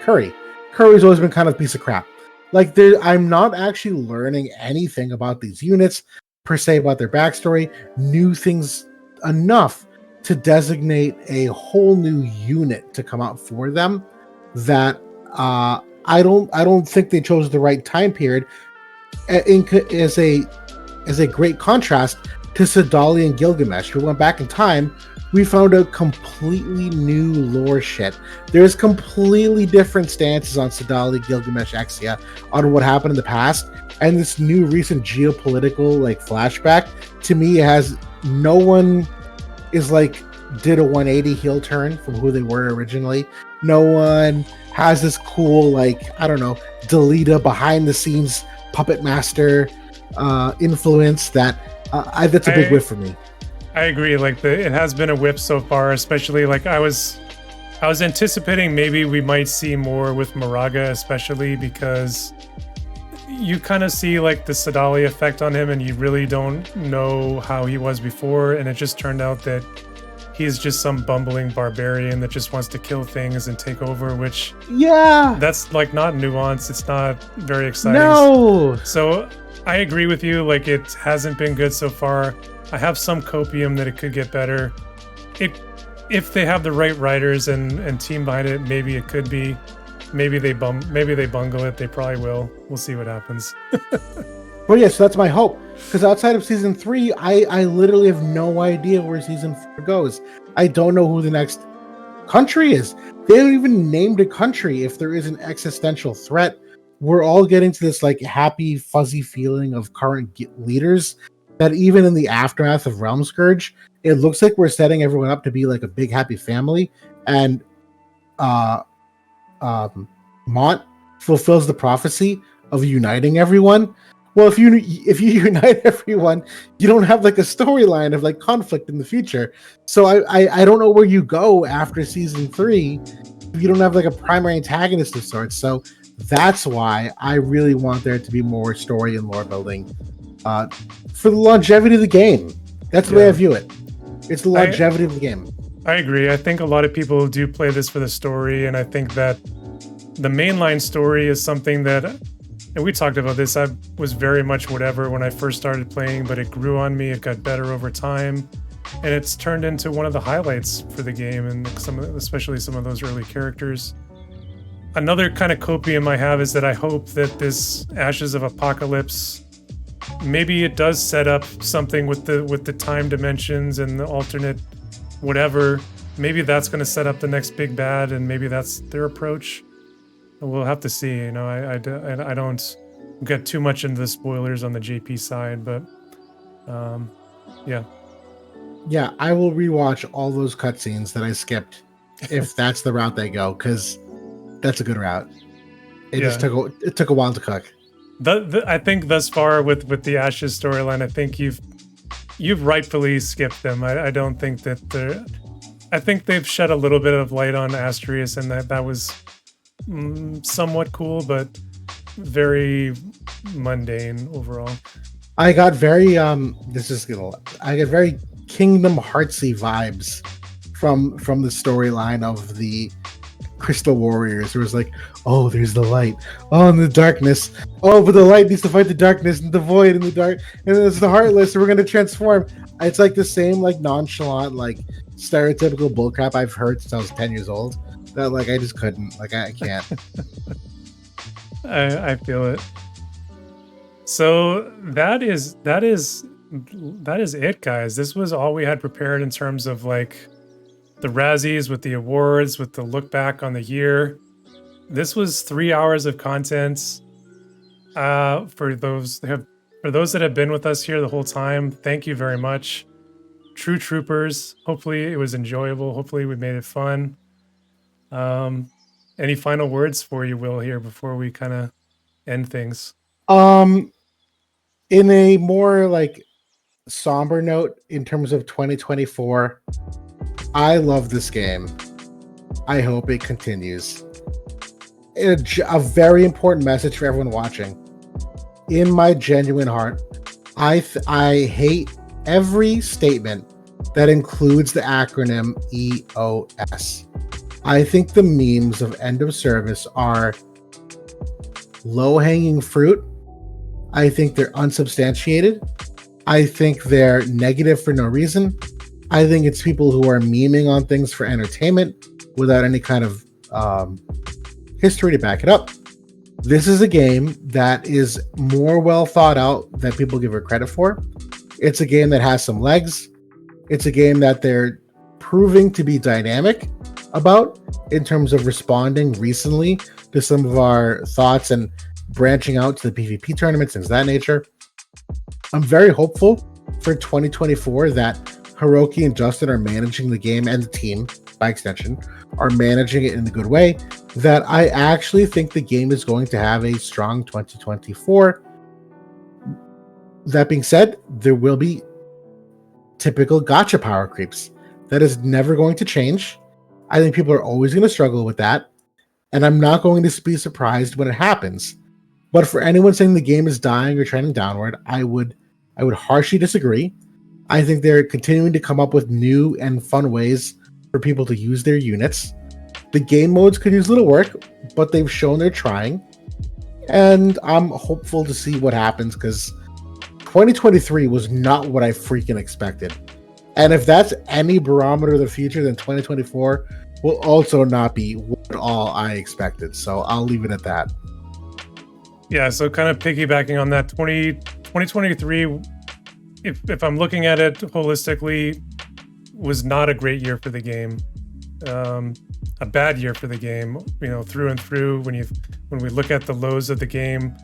Curry. Curry's always been kind of a piece of crap. Like I'm not actually learning anything about these units per se, about their backstory, new things enough to designate a whole new unit to come out for them that I don't think they chose the right time period as a great contrast to Sadali and Gilgamesh. We went back in time, we found out completely new lore shit. There's completely different stances on Sadali, Gilgamesh, Exia on what happened in the past. And this new recent geopolitical like flashback, to me, has no one is like did a 180 heel turn from who they were originally. No one has this cool like, I don't know, Delita behind the scenes puppet master influence that's a big whiff for me. I agree. Like it has been a whip so far, especially like I was anticipating maybe we might see more with Miraga, especially because you kind of see like the Sadali effect on him and you really don't know how he was before, and it just turned out that he's just some bumbling barbarian that just wants to kill things and take over, which that's like not nuanced. It's not very exciting. No. So I agree with you. Like it hasn't been good so far. I have some copium that it could get better. If they have the right writers and team behind it, maybe it could be. Maybe they bungle it. They probably will. We'll see what happens. Well, yeah, so that's my hope. Because outside of season 3, I literally have no idea where season 4 goes. I don't know who the next country is. They haven't even named a country if there is an existential threat we're all getting to this like happy, fuzzy feeling of current leaders that even in the aftermath of Realm Scourge, it looks like we're setting everyone up to be like a big happy family. And uh, Mont fulfills the prophecy of uniting everyone. Well, if you unite everyone, you don't have like a storyline of like conflict in the future. So I don't know where you go after season 3 if you don't have like a primary antagonist of sorts. So that's why I really want there to be more story and lore building for the longevity of the game. That's the way I view it. It's the longevity of the game. I agree. I think a lot of people do play this for the story, and I think that the mainline story is something that, and we talked about this, I was very much whatever when I first started playing, but it grew on me, it got better over time, and it's turned into one of the highlights for the game, and especially some of those early characters. Another kind of copium I have is that I hope that this Ashes of Apocalypse, maybe it does set up something with the time dimensions and the alternate whatever. Maybe that's going to set up the next big bad, and maybe that's their approach. We'll have to see. You know, I don't get too much into the spoilers on the JP side, but yeah. Yeah, I will rewatch all those cutscenes that I skipped if that's the route they go, because that's a good route. It just took a while to cook. I think thus far with the Ashes storyline, I think you've rightfully skipped them. I don't think that I think they've shed a little bit of light on Asterius, and that was somewhat cool, but very mundane overall. I got very I got very Kingdom Heartsy vibes from the storyline of the Crystal Warriors. It was like, oh, there's the light. Oh, and the darkness. Oh, but the light needs to fight the darkness and the void and the dark. And then there's the Heartless, and we're gonna transform. It's like the same like nonchalant, like stereotypical bullcrap I've heard since I was 10 years old. That like I just couldn't. Like I can't. I feel it. So that is it, guys. This was all we had prepared in terms of like the Razzies, with the awards, with the look back on the year. This was 3 hours of content. For those that have been with us here the whole time, thank you very much. True troopers. Hopefully it was enjoyable. Hopefully we made it fun. Any final words for you, Will, here before we kind of end things? In a more like somber note, in terms of 2024, I love this game. I hope it continues. A very important message for everyone watching. In my genuine heart, I hate every statement that includes the acronym EOS. I think the memes of end of service are low-hanging fruit. I think they're unsubstantiated. I think they're negative for no reason. I think it's people who are memeing on things for entertainment without any kind of history to back it up. This is a game that is more well thought out than people give it credit for. It's a game that has some legs. It's a game that they're proving to be dynamic about in terms of responding recently to some of our thoughts and branching out to the PvP tournaments, things of that nature. I'm very hopeful for 2024 that Hiroki and Justin are managing the game, and the team, by extension, are managing it in a good way, that I actually think the game is going to have a strong 2024. That being said, there will be typical gacha power creeps. That is never going to change. I think people are always going to struggle with that, and I'm not going to be surprised when it happens. But for anyone saying the game is dying or trending downward, I would harshly disagree. I think they're continuing to come up with new and fun ways for people to use their units. The game modes could use a little work, but they've shown they're trying. And I'm hopeful to see what happens, because 2023 was not what I freaking expected. And if that's any barometer of the future, then 2024 will also not be what all I expected. So I'll leave it at that. Yeah, so kind of piggybacking on that, 2023, if I'm looking at it holistically, was not a great year for the game. a bad year for the game, through and through. When we look at the lows of the game,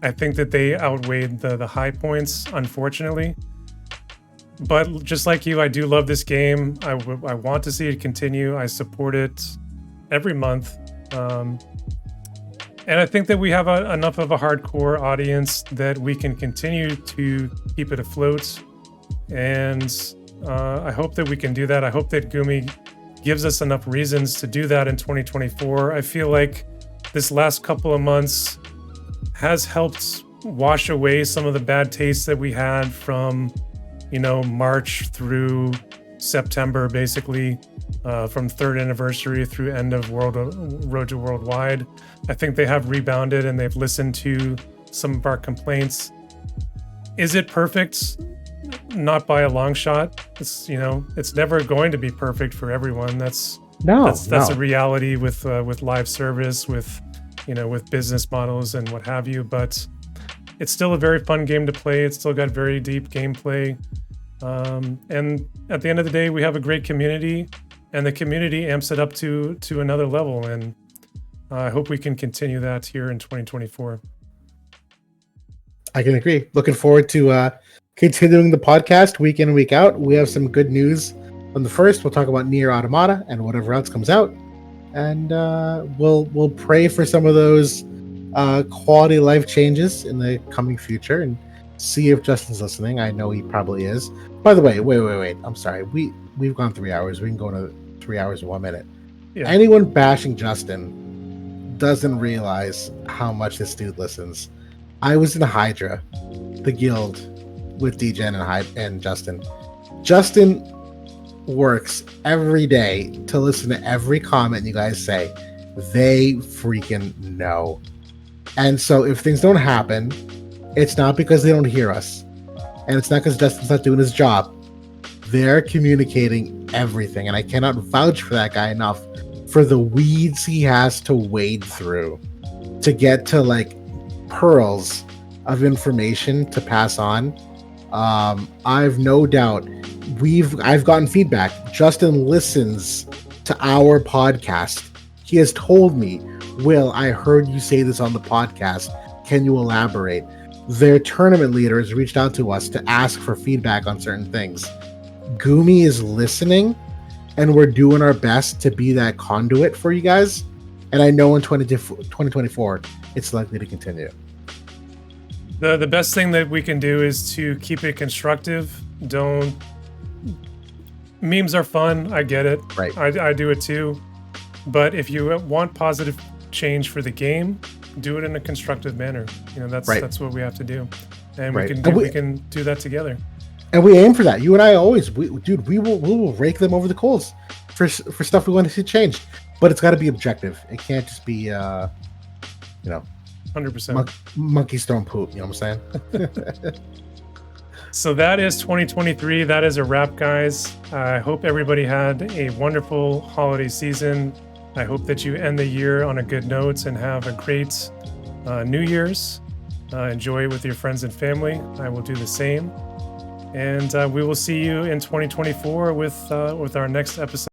I think that they outweighed the high points, unfortunately. But just like you, I do love this game. I want to see it continue. I support it every month. And I think that we have enough of a hardcore audience that we can continue to keep it afloat. And I hope that we can do that. I hope that Gumi gives us enough reasons to do that in 2024. I feel like this last couple of months has helped wash away some of the bad tastes that we had from, March through September, basically, from third anniversary through end of Road to Worldwide. I think they have rebounded and they've listened to some of our complaints. Is it perfect? Not by a long shot. It's never going to be perfect for everyone. That's a reality with live service, with business models and what have you. But it's still a very fun game to play. It's still got very deep gameplay. And at the end of the day, we have a great community, and the community amps it up to another level. And I hope we can continue that here in 2024. I can agree. Looking forward to continuing the podcast week in and week out. We have some good news on the first. We'll talk about Nier Automata and whatever else comes out, and we'll pray for some of those quality life changes in the coming future, and see if Justin's listening. I know he probably is. By the way, wait. I'm sorry. We've gone 3 hours. We can go to 3 hours and 1 minute. Yeah. Anyone bashing Justin doesn't realize how much this dude listens. I was in Hydra, the guild, with DGen and Justin. Justin works every day to listen to every comment you guys say. They freaking know. And so if things don't happen, it's not because they don't hear us. And it's not because Justin's not doing his job. They're communicating everything. And I cannot vouch for that guy enough for the weeds he has to wade through to get to pearls of information to pass on. I've no doubt I've gotten feedback. Justin listens to our podcast. He has told me, Will, I heard you say this on the podcast. Can you elaborate? Their tournament leaders reached out to us to ask for feedback on certain things. Gumi is listening, and we're doing our best to be that conduit for you guys. And I know in 2024, it's likely to continue. The best thing that we can do is to keep it constructive. Memes are fun. I get it. Right. I do it too. But if you want positive change for the game, do it in a constructive manner. That's what we have to do, and we can do that together. And we aim for that. You and I always, we will rake them over the coals for stuff we want to see changed. But it's got to be objective. It can't just be 100%. Monkeys throwing poop. You know what I'm saying? So that is 2023. That is a wrap, guys. I hope everybody had a wonderful holiday season. I hope that you end the year on a good note and have a great New Year's. Enjoy it with your friends and family. I will do the same. And we will see you in 2024 with our next episode.